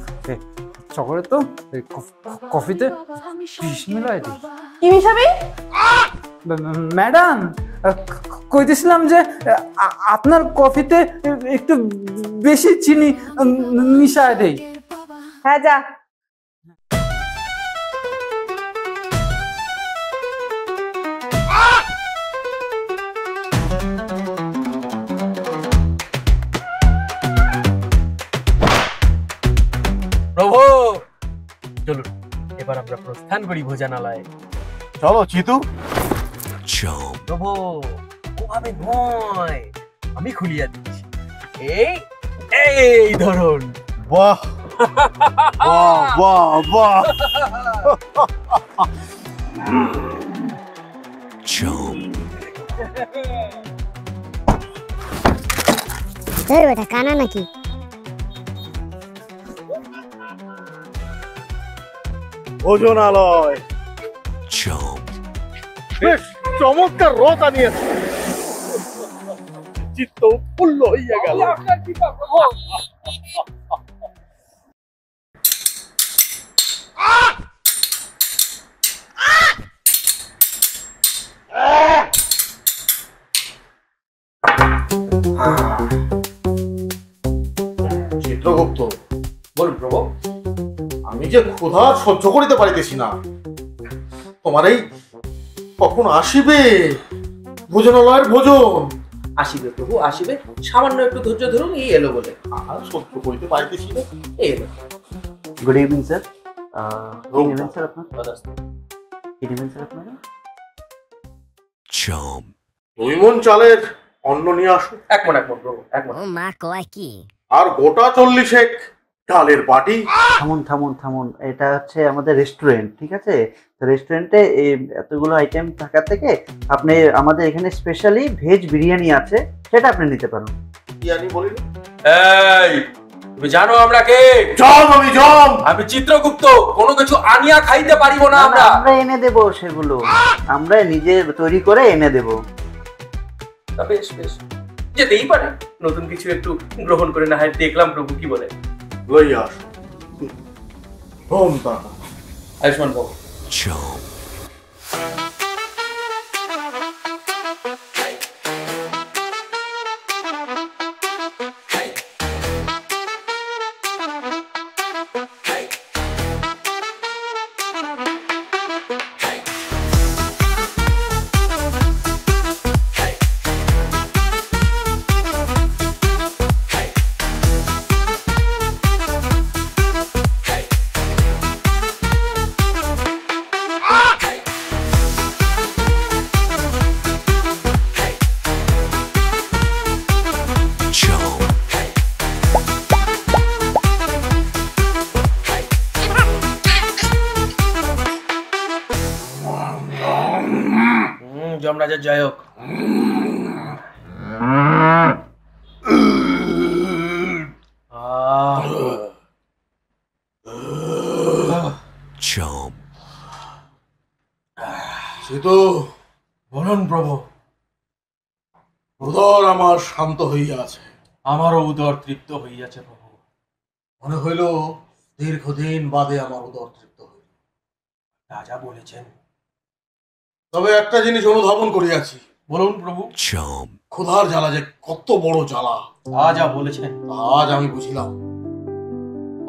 চকলেট তো কফিতে বিষ মিলাই দিই। কি মিশাবি? ম্যাডাম, কইতেছিলাম যে আপনার কফিতে একটু বেশি চিনি মিশায় দেই। হ্যাঁ যা। প্রভু চলুন এবার আমরা প্রস্থান করি ভোজনালয়ে। চলো চিতু। Jump. প্রভু ওভাবে নয়, আমি খুলিয়ে দিচ্ছি। এই এই ধরুন। বাহ বাহ বাহ বাহ বেটা কানা নাকি? ভোজনালয় বেশ চমৎকার রথ আনিয়েছে, চিত্ত উৎফুল্ল হইয়া গেল। চিত্রগুপ্ত, বলুন প্রভু। আমি যে ক্ষুধা সহ্য করিতে পারিতেছি না। তোমার এই কখন আসিবে ভোজনালয়ের ভোজন? আসিবে প্রভু, আসিবে। সামান্য একটু ধৈর্য ধরুন, এই এলো বলে। আর সহ্য করিতে পারিতেছি না। এই এলো। Good evening sir. কি নেবেন স্যার আপনার? কি নেবেন স্যার আপনারা? 2 মণ চালের অন্ন নিয়ে আসুন। 1 মণ প্রভু, 1 মণ। ও মা কয় কি? আর গোটা 40 ডালের বাটি। থামুন থামুন থামুন, এটা হচ্ছে আমাদের রেস্টুরেন্ট, ঠিক আছে? তো রেস্টুরেন্টে এই এতগুলো আইটেম থাকা থেকে আপনি আমাদের এখানে স্পেশালি ভেজ বিরিয়ানি আছে, সেটা আপনি নিতে পারেন। বিরিয়ানি বলিনি? এই তুমি জানো আমরা কে? আমি চিত্রগুপ্ত। কোনো কিছু আনিয়া খাইতে পারিব না আমরা। আমরা এনে দেব সেগুলো, আমরা নিজে তৈরি করে এনে দেব। বেশ বেশ, যেতেই পারে। নতুন কিছু একটু গ্রহণ করে না হয় দেখলাম প্রভু কি বলে। লইয়া আসো। হোম দাদা। আয়ুষ্মান বাবু। যমরাজের জয় হোক। সেতু বলুন প্রভু। উদর আমার শান্ত হইয়াছে। আমারও উদর তৃপ্ত হইয়াছে প্রভু। মনে হইল দীর্ঘদিন বাদে আমার উদর তৃপ্ত হইল। রাজা বলেছেন। তবে একটা জিনিস অনুধাবন করিয়াছি। বলুন প্রভু। ক্ষুধার জ্বালা যে কত বড় জ্বালা রাজা বলেছেন, আজ আমি বুঝিলাম।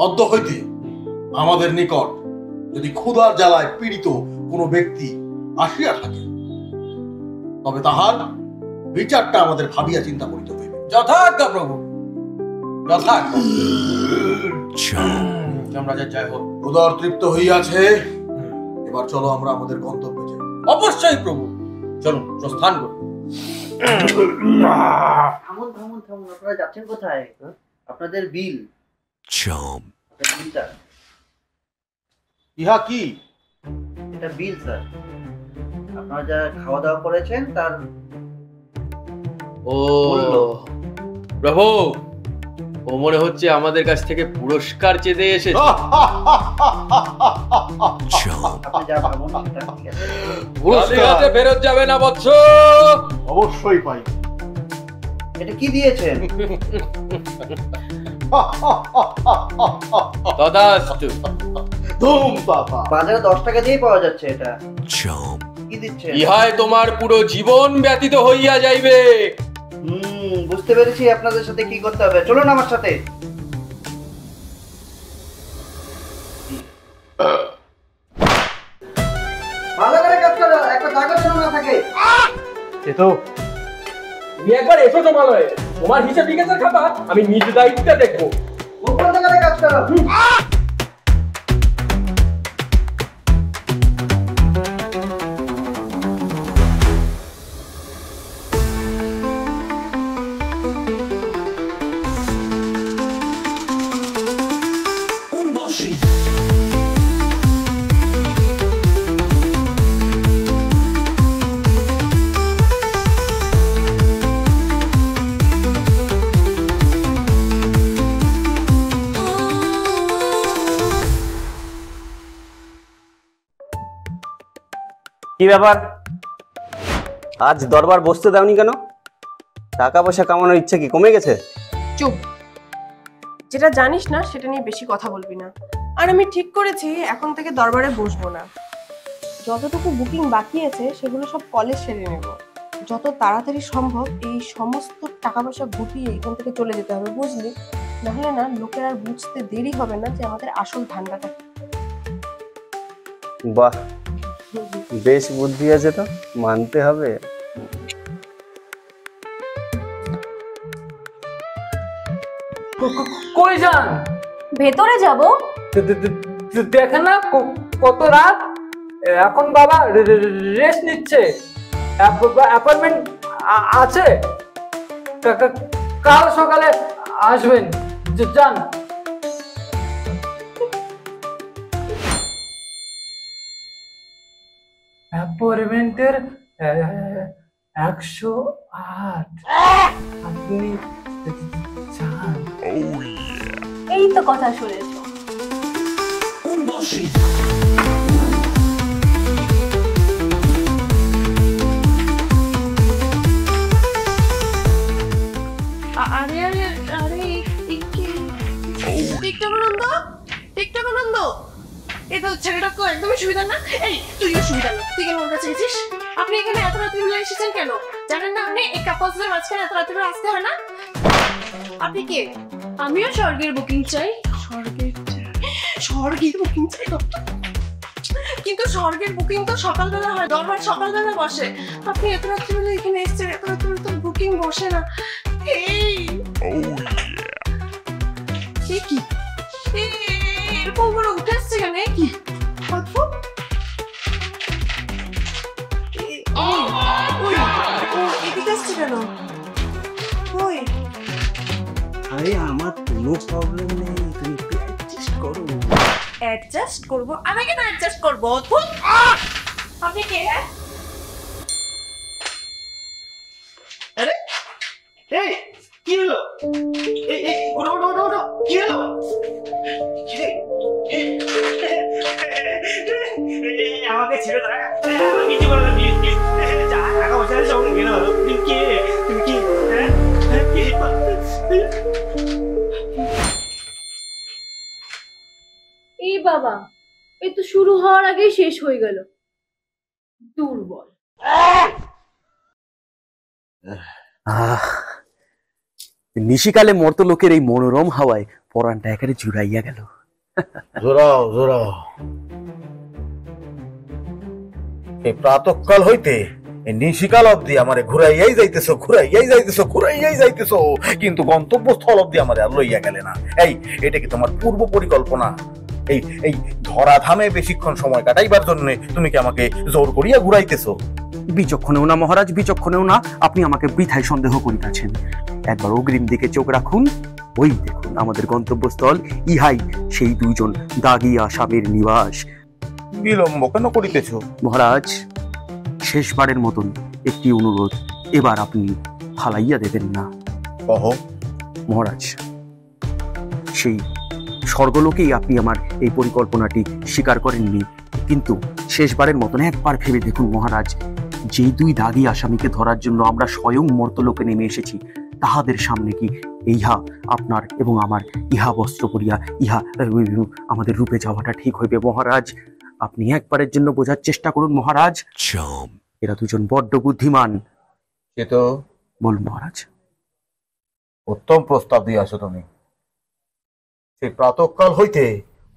অদ্য হইতে আমাদের নিকট যদি ক্ষুধার জ্বালায় পীড়িত কোনো ব্যক্তি আসিয়া থাকে, তবে তাহার বিচারটা আমাদের ভাবিয়া চিন্তা করিতে হইবে। যথাজ্ঞা প্রভু, যথাজ্ঞা। যমরাজের জয় হোক। উদর তৃপ্ত হইয়াছে, এবার চলো আমরা আমাদের গন্তব্যে যাই। অবশ্যই প্রভু, চলুন প্রস্থান করুন। থামুন থামুন থামুন, আপনারা যাচ্ছেন কোথায়? আপনাদের বিল। বিলটা। ইহা কি? এটা বিল স্যার, আপনারা যা খাওয়া দাওয়া করেছেন তার। ও প্রভু, ও মনে হচ্ছে আমাদের কাছ থেকে পুরস্কার চেতে এসেছে। আপনি যা ভাবুন সেটা ঠিক আছে। পুরস্কার ফেরত যাবে না বৎস। অবশ্যই পাই। এটা কি দিয়েছেন? তথাস্তু। বাজারে 10 টাকা দিয়ে পাওয়া যাচ্ছে এটা। কি দিচ্ছেন? ইহায় তোমার পুরো জীবন ব্যতীত হইয়া যাইবে। বুঝতে পেরেছি আপনাদের সাথে কি করতে হবে। চলুন আমার সাথে। ভালো করে কাজ করো, একটা দাগও যেন না থাকে। এতো তুমি একবার এসো জমালয়ে। তোমার হিসাব নিকেশের খাতা আমি নিজ দায়িত্বে দেখবো। মুখ বন্ধ করে কাজ করো। কি ব্যাপার, আজ দরবার বসতে দাওনি কেন? টাকা পয়সা কামানোর ইচ্ছা কি কমে গেছে? চুপ, যেটা জানিস না সেটা নিয়ে বেশি কথা বলবি না। আর আমি ঠিক করেছি এখন থেকে দরবারে বসবো না। যতটুকু বুকিং বাকি আছে সেগুলো সব কলেজ সেরে নেব। যত তাড়াতাড়ি সম্ভব এই সমস্ত টাকা পয়সা গুটিয়ে এখান থেকে চলে যেতে হবে, বুঝলি? নাহলে না লোকের আর বুঝতে দেরি হবে না যে আমাদের আসল ধান্দাটা। বাহ, বেশ বুদ্ধি আছে তো, মানতে হবে। কই যান? ভেতরে যাব। দেখেন না কত রাত, এখন বাবা রেস্ট নিচ্ছে। অ্যাপয়েন্টমেন্ট আছে, কাল সকালে আসবেন। যান। অ্যাপয়েন্টমেন্টের 108। আপনি যান। এই তো কথা শুনেছো। আরে আরে আরে টিকটক আনন্দ, টিকটক আনন্দ, এটা ছেলেটা তো একদমই সুবিধা না। এই তুইও সুবিধা না, তুই কেন ওর কাছে গেছিস? আপনি এখানে এত রাত্রি বেলা এসেছেন কেন? জানেন না আপনি এই কাপলসদের মাঝখানে এত রাত্রি বেলা আসতে হয় না? আপনি কে? আমিও স্বর্গের বুকিং চাই। স্বর্গের বুকিং চাই, কিন্তু স্বর্গের বুকিং তো সকালবেলা হয়, দরবার সকালবেলা বসে। আপনি এত রাত্রি বেলা এখানে এসেছেন, এত রাত্রি বেলা তো বুকিং বসে না। এই কি এরকম করে উঠে এসছে কেন? কি অদ্ভুত। এদিকে আসছে কেন? ওই আরে আমার কোনো প্রবলেম নেই, তুমি একটু অ্যাডজাস্ট করো। অ্যাডজাস্ট করবো? আমি কেন অ্যাডজাস্ট করবো? অদ্ভুত। আপনি কে? আরে এই কি হলো? এই ওঠো ওঠো ওঠো ওঠো, কি হলো? আমাকে ছেড়ে দাও, আমি কিছু বললাম টাকা পয়সা সঙ্গে গেল। তুমি কি এই বাবা, এই তো শুরু হওয়ার আগেই শেষ হয়ে গেল। দুর্বল। নিশিকালে মর্তলোকের এই মনোরম হাওয়ায় পরাণটা একেবারে জুড়াইয়া গেল। জোরাও জোরাও। এই প্রাতঃকাল হইতে নিশিকাল অব্দি আমারে ঘুরাইয়াই যাইতেছো, ঘুরাইয়াই যাইতেছো, ঘুরাইয়াই যাইতেছো, কিন্তু গন্তব্যস্থল অব্দি আমারে আর লইয়া গেলে না। এই এটা কি তোমার পূর্ব পরিকল্পনা? এই এই ধরাধামে বেশিক্ষণ সময় কাটাইবার জন্য তুমি কি আমাকে জোর করিয়া ঘুরাইতেছো? বিচক্ষণেও না মহারাজ, বিচক্ষণেও না। আপনি আমাকে বৃথায় সন্দেহ করিতেছেন। একবার অগ্রিম দিকে চোখ রাখুন, ওই দেখুন আমাদের গন্তব্যস্থল। ইহাই সেই দুইজন দাগি আসামির নিবাস। বিলম্ব কেন করিতেছো মহারাজ? শেষবারের মতন একটি অনুরোধ, এবার আপনি ফালাইয়া দেবেন না। কহ মহারাজ, সেই স্বর্গলোকেই আপনি আমার এই পরিকল্পনাটি স্বীকার করেননি, কিন্তু শেষবারের মতন একবার ভেবে দেখুন মহারাজ, যে দুই দাগি আসামিকে ধরার জন্য আমরা স্বয়ং মর্তলোকে নেমে এসেছি, তাহাদের সামনে কি ইহা আপনার এবং আমার ইহা বস্ত্র পরিয়া ইহা আমাদের রূপে যাওয়াটা ঠিক হইবে মহারাজ? আপনি একবারের জন্য বোঝার চেষ্টা করুন মহারাজ। এরা দুজন বড্ড বুদ্ধিমান। সে তো বলুন মহারাজ। উত্তম প্রস্তাব দিয়ে আসো তুমি। সেই প্রাতঃকাল হইতে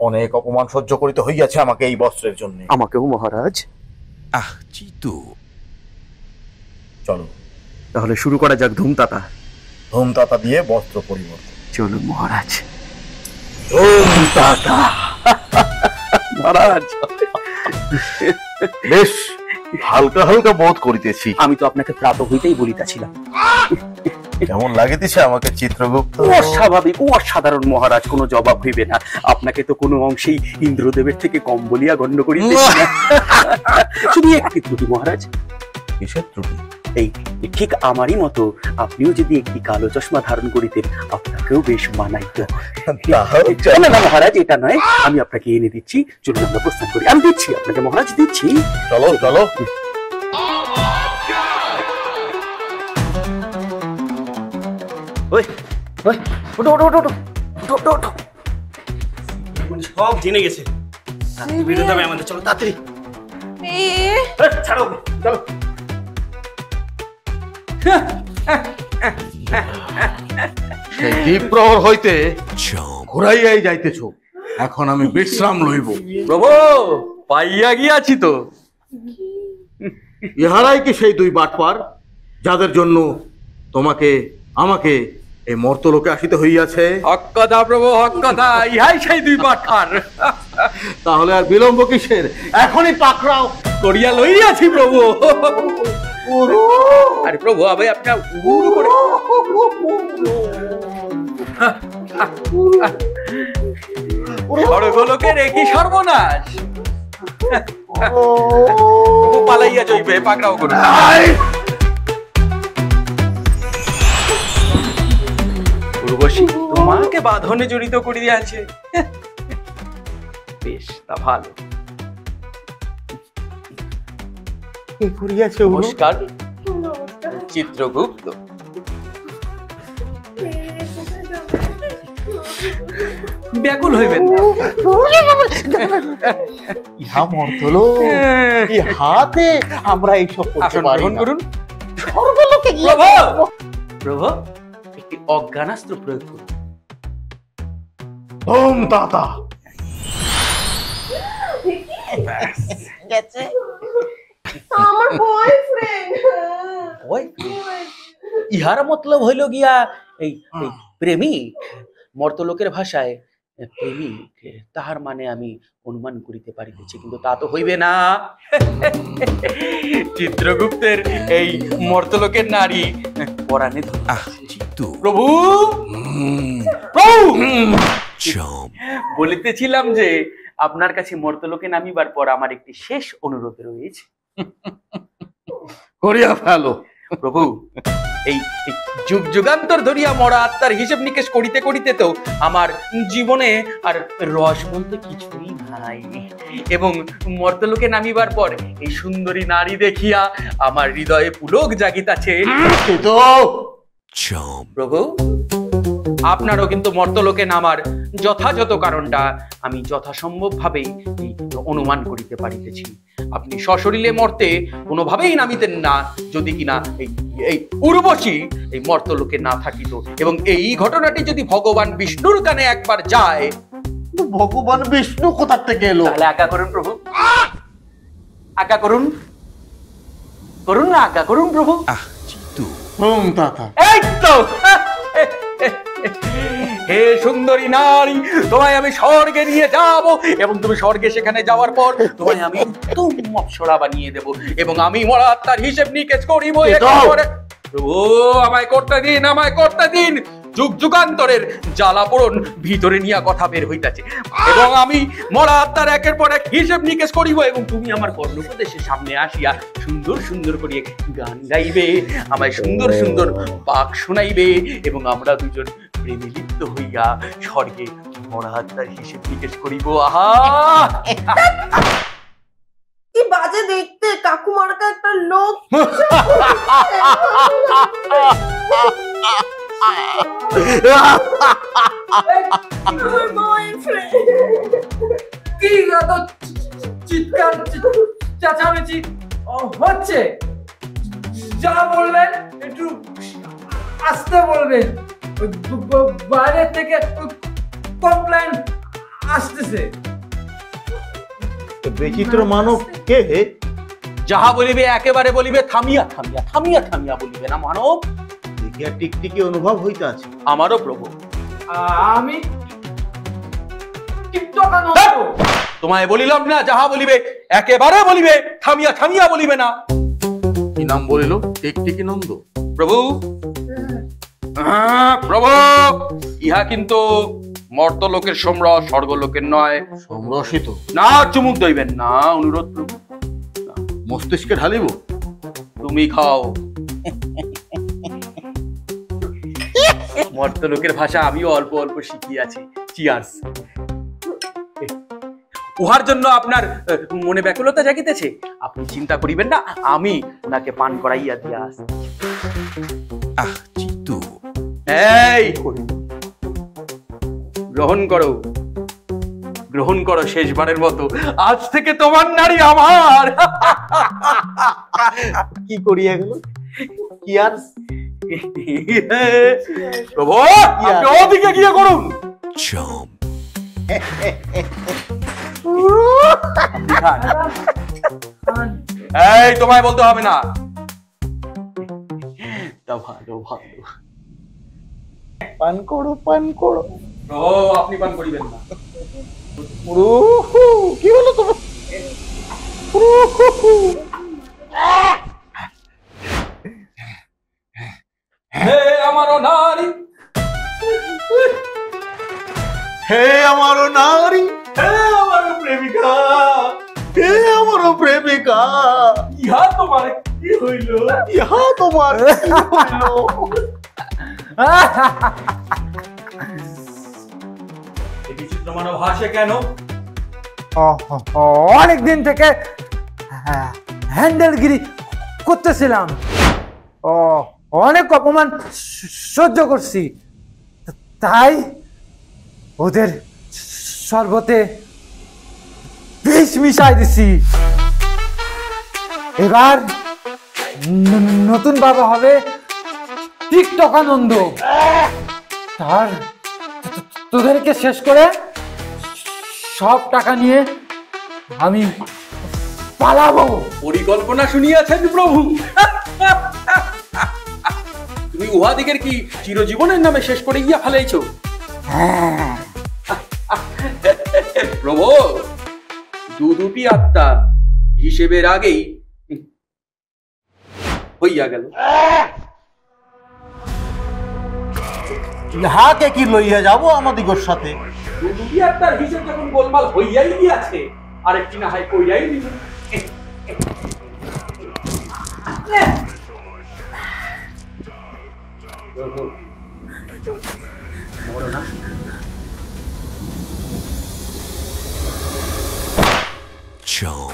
অনেক অপমান সহ্য করিতে হইয়াছে আমাকে এই বস্ত্রের জন্য। আমাকেও মহারাজ। চিতু, চলো তাহলে শুরু করা যাক ধুমতাতা। ধুমতাতা দিয়ে বস্ত্র পরিবর্তন। চলুন মহারাজ। ধুমতাতা। মহারাজ বেশ হালকা হালকা বোধ করিতেছি। আমি তো আপনাকে প্রাত হইতেই বলিতেছিলাম। কেমন লাগিতেছে আমাকে চিত্রগুপ্ত? অস্বাভাবিক, অসাধারণ মহারাজ, কোনো জবাব হইবে না। আপনাকে তো কোনো অংশেই ইন্দ্রদেবের থেকে কম বলিয়া গণ্য করিতেছি না। শুধু একটি ত্রুটি মহারাজ। কিসের ত্রুটি? এই ঠিক আমারই মতো আপনিও যদি একটি কালো চশমা ধারণ করিতেন আপনাকেও বেশ মানাইতো। না না মহারাজ, এটা নয়, আমি আপনাকে এনে দিচ্ছি, চলুন আমরা প্রস্থান করি। আমি দিচ্ছি আপনাকে মহারাজ, দিচ্ছি। চলো চলো। ওই ওই ওটো ওটো ওটো ওটো ওটো, সব জেনে গেছে। বেরোতে হবে আমাদের, চলো তাড়াতাড়ি। ছাড়ো, চলো। সেই দ্বীপ্রহর হইতে ঘুরাইয়াই যাইতেছ, এখন আমি বিশ্রাম লইব। প্রভু, পাইয়া গিয়াছি তো। ইহারাই কি সেই দুই বাটপার যাদের জন্য তোমাকে আমাকে এই মর্তলোকে আসিতে হইয়াছে? হক কথা প্রভু, হক কথা, ইহাই সেই দুই বাটপার। তাহলে আর বিলম্ব কিসের? এখনই পাকড়াও করিয়া লইয়াছি প্রভু। আরে প্রভু, আবে আপনার উড়ু করে স্বর্গলোকের একই সর্বনাশ। পালাইয়া যাইবে, পাকড়াও করুন। উর্বশী তোমাকে বাঁধনে জড়িত করিয়াছে, বেশ, তা ভালো। নমস্কার, চিত্রগুপ্ত। ব্যাকুল হইবেন না, ইহা মর্তলোক, ইহাতে আমরা এইসব করতে পারি না। করুন। প্রভু, একটি অজ্ঞানাস্ত্র প্রয়োগ করুন। ওম তাতা। গেছে আমার বয়ফ্রেন্ড। ইহার মতলব হইল গিয়া এই প্রেমিক, মর্তলোকের ভাষায় প্রেমিক, তাহার মানে আমি অনুমান করিতে পারিতেছি, কিন্তু তা তো হইবে না। চিত্রগুপ্তের এই মর্তলোকের নারী পরাণে প্রভু, বলিতেছিলাম যে আপনার কাছে মর্তলোকে নামিবার পর আমার একটি শেষ অনুরোধ রয়েছে। করিয়া ফেলো প্রভু। এই যুগ যুগান্তর ধরিয়া মরা আত্মার হিসেব নিকেশ করিতে করিতে তো আমার জীবনে আর রস বলতে কিছুই নাই, এবং মর্তলোকে নামিবার পর এই সুন্দরী নারী দেখিয়া আমার হৃদয়ে পুলক জাগিতাছে। প্রভু, আপনারও কিন্তু মর্তলোকে নামার যথাযথ কারণটা আমি যথাসম্ভব ভাবেই অনুমান করিতে পারিতেছি। আপনি সশরীরে মর্তে কোনোভাবেই নামিতেন না যদি কিনা এই উর্বশী এই মর্তলোকে না থাকিত, এবং এই ঘটনাটি যদি ভগবান বিষ্ণুর কানে একবার যায়। ভগবান বিষ্ণু কোথা থেকে এলো? তাহলে আজ্ঞা করুন প্রভু, আজ্ঞা করুন, করুন না, আজ্ঞা করুন প্রভু। ওম তাতা। এই তো, হে সুন্দরী নারী, তোমায় আমি স্বর্গে নিয়ে যাব, এবং তুমি স্বর্গে সেখানে যাওয়ার পর তোমায় আমি উত্তম অপ্সরা বানিয়ে দেব, এবং আমি মরা আত্মার হিসেব নিকেশ করিব। ও আমায় করতে দিন, আমায় করতে দিন। যুগ যুগান্তরের জ্বালাপোড়ন ভিতরে নিয়ে কথা বের হইতাছে, এবং আমি মরা আত্মার একের পর এক হিসেব নিকেশ করিব, এবং তুমি আমার কর্ণপ্রদেশের সামনে আসিয়া সুন্দর সুন্দর করিয়া গান গাইবে, আমায় সুন্দর সুন্দর বাক শোনাইবে, এবং আমরা দুজন প্রেমে লিপ্ত হইয়া স্বর্গে মরা আত্মার হিসেব নিকেশ করিব। আহা, কি বাজে দেখতে, কাকু মার্কা একটা লোক। কি এত চিৎকার চেঁচামেচি হচ্ছে? যা বললেন একটু আসতে বলবেন, বাইরে থেকে কমপ্লেন আসতেছে। বিচিত্র মানব কে? যাহা বলিবে একেবারে বলিবে, থামিয়া থামিয়া থামিয়া থামিয়া বলিবে না মানব। দেখিয়া টিকটিকি অনুভব হইতে আছে আমারও প্রভু। আমি তোমায় বলিলাম না, যাহা বলিবে একেবারে বলিবে, থামিয়া থামিয়া বলিবে না। কি নাম বলিল? টিকটিকি নন্দ। প্রভু, প্রভু, ইহা কিন্তু মর্তলোকের সম্রাট, স্বর্গলোকের নয়। সম্রসিত না, চুমুক দইবেন না, অনুরোধ প্রভু। মস্তিষ্কে ঢালিব? তুমি খাও, মর্তলোকের ভাষা আমিও অল্প অল্প শিখিয়াছি। চিয়ার্স। উহার জন্য আপনার মনে ব্যাকুলতা জাগিতেছে, আপনি চিন্তা করিবেন না, আমি ওনাকে পান করাইয়া দিয়া আসি। আহ চিতু, এই গ্রহণ করো, গ্রহণ করো শেষবারের মতো। আজ থেকে তোমার নারী আমার। কি করি এগুলো? কি আর প্রভু, আপনি ওদিকে গিয়ে করুন। চম এই তোমায় বলতে হবে না। তা ভালো ভালো, পান করো পান করো। ও আপনি পান করিবেন না। কি হলো তোমার? হে আমার নারী, হে আমার নারী, হে আমার প্রেমিকা, হে আমার প্রেমিকা, ইহা তোমার কি হইল? ইহা তোমার কি হইল? এই বিচিত্র মানব হাসে কেন? অনেকদিন থেকে হ্যান্ডেলগিরি করতেছিলাম, অনেক অপমান সহ্য করছি, তাই ওদের শরবতে বিষ মিশাই দিছি। এবার নতুন বাবা হবে টিকটক আনন্দ। তার তোদেরকে শেষ করে সব টাকা নিয়ে আমি পালাবো। পরিকল্পনা শুনিয়াছেন প্রভু? তুমি উহাদিগের কি চিরজীবনের নামে শেষ করে গিয়া ফেলাইছো? প্রভু, দুটি আত্মা হিসেবের আগেই হইয়া গেল। ইহাকে কি লইয়া যাবো আমাদিগর সাথে? দুটি আত্মার হিসেব যখন গোলমাল হইয়াই গিয়াছে, আরেকটি না হয় কইরাই দিল। চম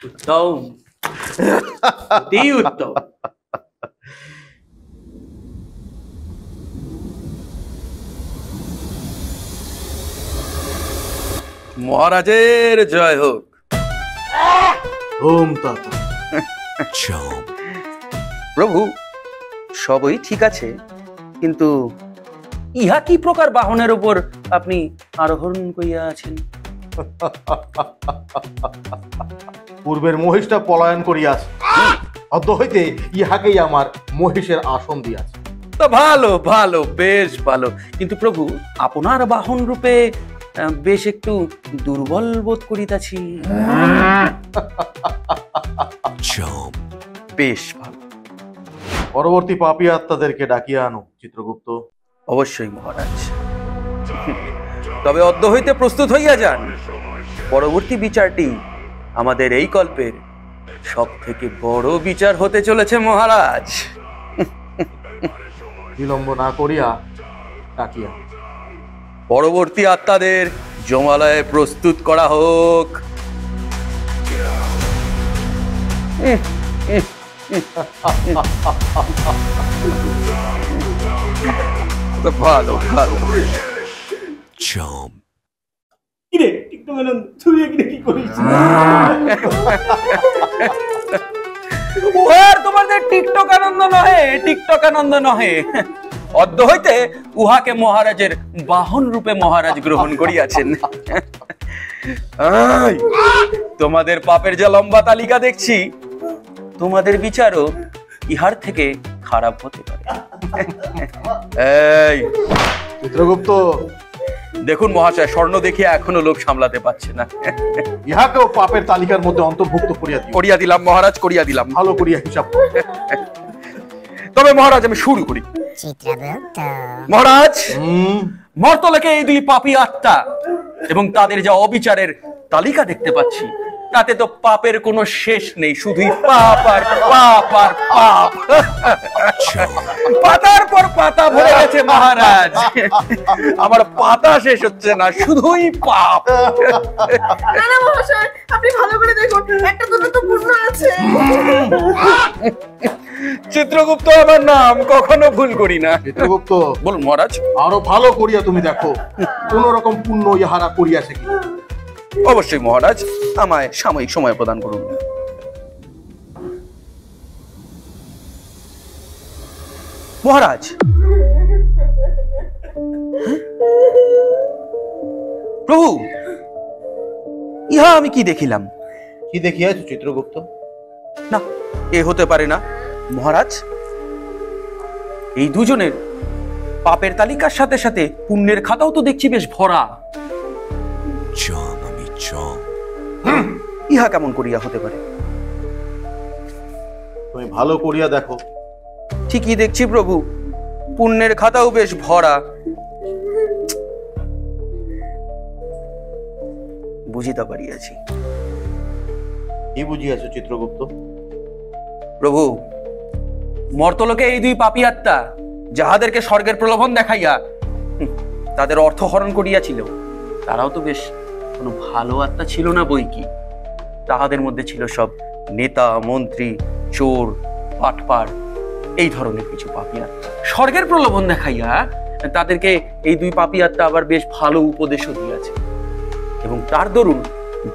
উত্তম, অতি উত্তম। মহারাজের জয় হোক। চম প্রভু, সবই ঠিক আছে, কিন্তু ইহা কি প্রকার বাহনের উপর আপনি আরোহণ করিয়া আছেন? পূর্বের মহিষটা পলায়ন করিয়াছে, অদ্য হইতে ইহাকেই আমার মহিষের আসন দিয়াছে। তো ভালো ভালো, বেশ ভালো, কিন্তু প্রভু আপনার বাহন রূপে বেশ একটু দুর্বল বোধ করিতেছি। চম বেশ ভালো। পরবর্তী পাপী আত্মাদেরকে ডাকিয়া আনো চিত্রগুপ্ত। অবশ্যই মহারাজ, তবে অদ্য হইতে প্রস্তুত হইয়া যান। পরবর্তী বিচারটি আমাদের এই কল্পের সব থেকে বড় বিচার হতে চলেছে মহারাজ। বিলম্ব না করিয়া ডাকিয়া পরবর্তী আত্মাদের জমালয়ে প্রস্তুত করা হোক। ভালো ভালো। চম তোমাদের টিকটক আনন্দ নহে, টিকটক আনন্দ নহে। অদ্য হইতে উহাকে মহারাজের বাহন রূপে মহারাজ গ্রহণ করিয়াছেন। তোমাদের পাপের যা লম্বা তালিকা দেখছি, তোমাদের বিচারও ইহার থেকে খারাপ হতে পারে। এই চিত্রগুপ্ত, দেখুন মহাশয়, স্বর্ণ দেখিয়ে এখনো লোক সামলাতে পারছে না। ইহাকেও পাপের তালিকার মধ্যে অন্তর্ভুক্ত করিয়া দিলাম মহারাজ, করিয়া দিলাম। ভালো করিয়া হিসাব। তবে মহারাজ আমি শুরু করি। মহারাজ, মর্তলোকে এই দুই পাপী আত্মা এবং তাদের যা অবিচারের তালিকা দেখতে পাচ্ছি, তাতে তো পাপের কোনো শেষ নেই, শুধুই পাপ আর পাপ আর পাপ। পাতার পর পাতা ভরে গেছে মহারাজ, আমার পাতা শেষ হচ্ছে না, শুধুই পাপ। না না মহাশয়, আপনি ভালো করে দেখুন, একটা দুটো তো পূর্ণ আছে। চিত্রগুপ্ত আমার নাম, কখনো ভুল করি না। চিত্রগুপ্ত, বলুন মহারাজ। আরো ভালো করিয়া তুমি দেখো কোন রকম পুণ্য ইহারা করিয়াছে কি। অবশ্যই মহারাজ, আমায় সাময়িক সময় প্রদান করুন। মহারাজ, প্রভু, ইহা আমি কি দেখিলাম? কি দেখিয়াছ চিত্রগুপ্ত? না, এ হতে পারে না মহারাজ। এই দুজনের পাপের তালিকার সাথে সাথে পুণ্যের খাতাও তো দেখছি বেশ ভরা। ইহা কেমন করিয়া হতে পারে? তুমি ভালো করিয়া দেখো। ঠিকই দেখছি প্রভু, পুণ্যের খাতাও বেশ ভরা। বুঝিতে পারিয়াছি। কি বুঝিয়াছ চিত্রগুপ্ত? প্রভু, মর্তলোকে এই দুই পাপী আত্মা যাহাদেরকে স্বর্গের প্রলোভন দেখাইয়া তাদের অর্থ হরণ করিয়াছিল, তারাও তো বেশ কোনো ভালো আত্মা ছিল না বই কি। তাহাদের মধ্যে ছিল সব নেতা, মন্ত্রী, চোর, পাটপার, এই ধরনের কিছু পাপী আত্মা। স্বর্গের প্রলোভন দেখাইয়া তাদেরকে এই দুই পাপী আত্মা আবার বেশ ভালো উপদেশও দিয়েছে, এবং তার দরুন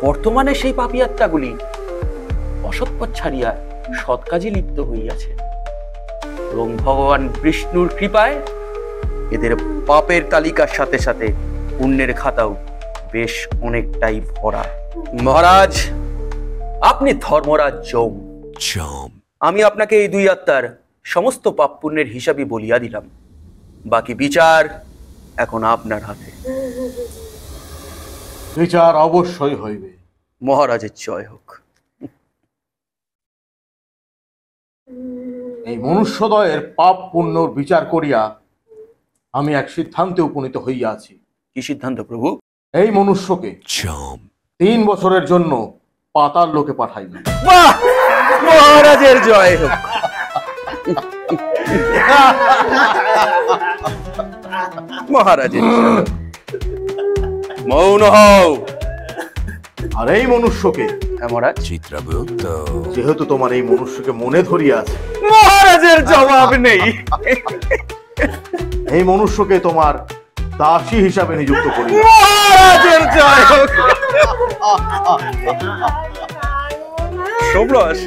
বর্তমানে সেই পাপী আত্মাগুলি অসৎ পথ ছাড়িয়া সৎ কাজে লিপ্ত হইয়াছে, এবং ভগবান বিষ্ণুর কৃপায় এদের পাপের তালিকার সাথে সাথে পুণ্যের খাতাও বেশ অনেকটাই ভরা। মহারাজ, আপনি ধর্মরাজ যম, আমি আপনাকে এই দুই আত্মার সমস্ত পাপ পুণ্যের হিসাবই বলিয়া দিলাম। বাকি বিচার এখন আপনার হাতে। বিচার অবশ্যই হইবে। মহারাজের জয় হোক। এই মনুষ্যদয়ের পাপ পুণ্যর বিচার করিয়া আমি এক সিদ্ধান্তে উপনীত হইয়াছি। কি সিদ্ধান্ত প্রভু? এই মনুষ্যকে 3 বছরের জন্য পাতাল লোকে পাঠাইবে। বাহ, মহারাজের জয় হোক। মহারাজের মৌন হও। আর এই মনুষ্যকে, মহারাজ, চিত্রগুপ্ত, যেহেতু তোমার এই মনুষ্যকে মনে ধরিয়া আছে, মহারাজের জবাব নেই। এই মনুষ্যকে তোমার দাসী হিসাবে নিযুক্ত করি। মহারাজের জয় হোক। সোমরস,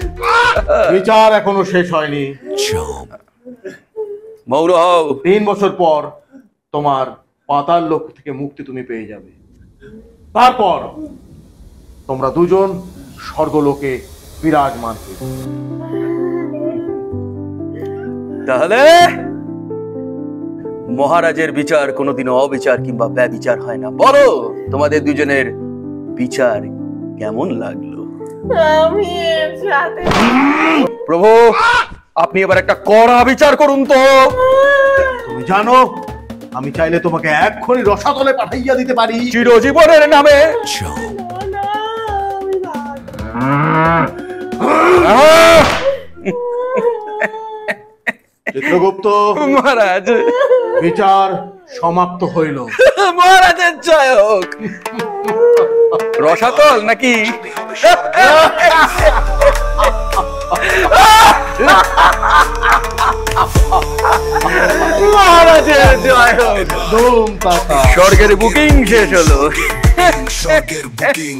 বিচার এখনো শেষ হয়নি। মৌন হও। 3 বছর পর তোমার পাতাল লোক থেকে মুক্তি তুমি পেয়ে যাবে। তারপর তোমরা দুজন স্বর্গলোকে বিরাজমান হবে। তাহলে মহারাজের বিচার কোনোদিনও অবিচার কিংবা ব্যবিচার হয় না। বলো, তোমাদের দুজনের বিচার কেমন লাগলো? প্রভু, আপনি এবার একটা কড়া বিচার করুন তো। তুমি জানো, আমি চাইলে তোমাকে এক্ষুনি রসাতলে পাঠাইয়া দিতে পারি, চিরজীবনের নামে। চিত্রগুপ্ত, মহারাজ, বিচার সমাপ্ত হইল। মহারাজের জয় হোক। রসাতল নাকি? মহারাজের জয় হোক। স্বর্গের বুকিং শেষ হলো। স্বর্গের বুকিং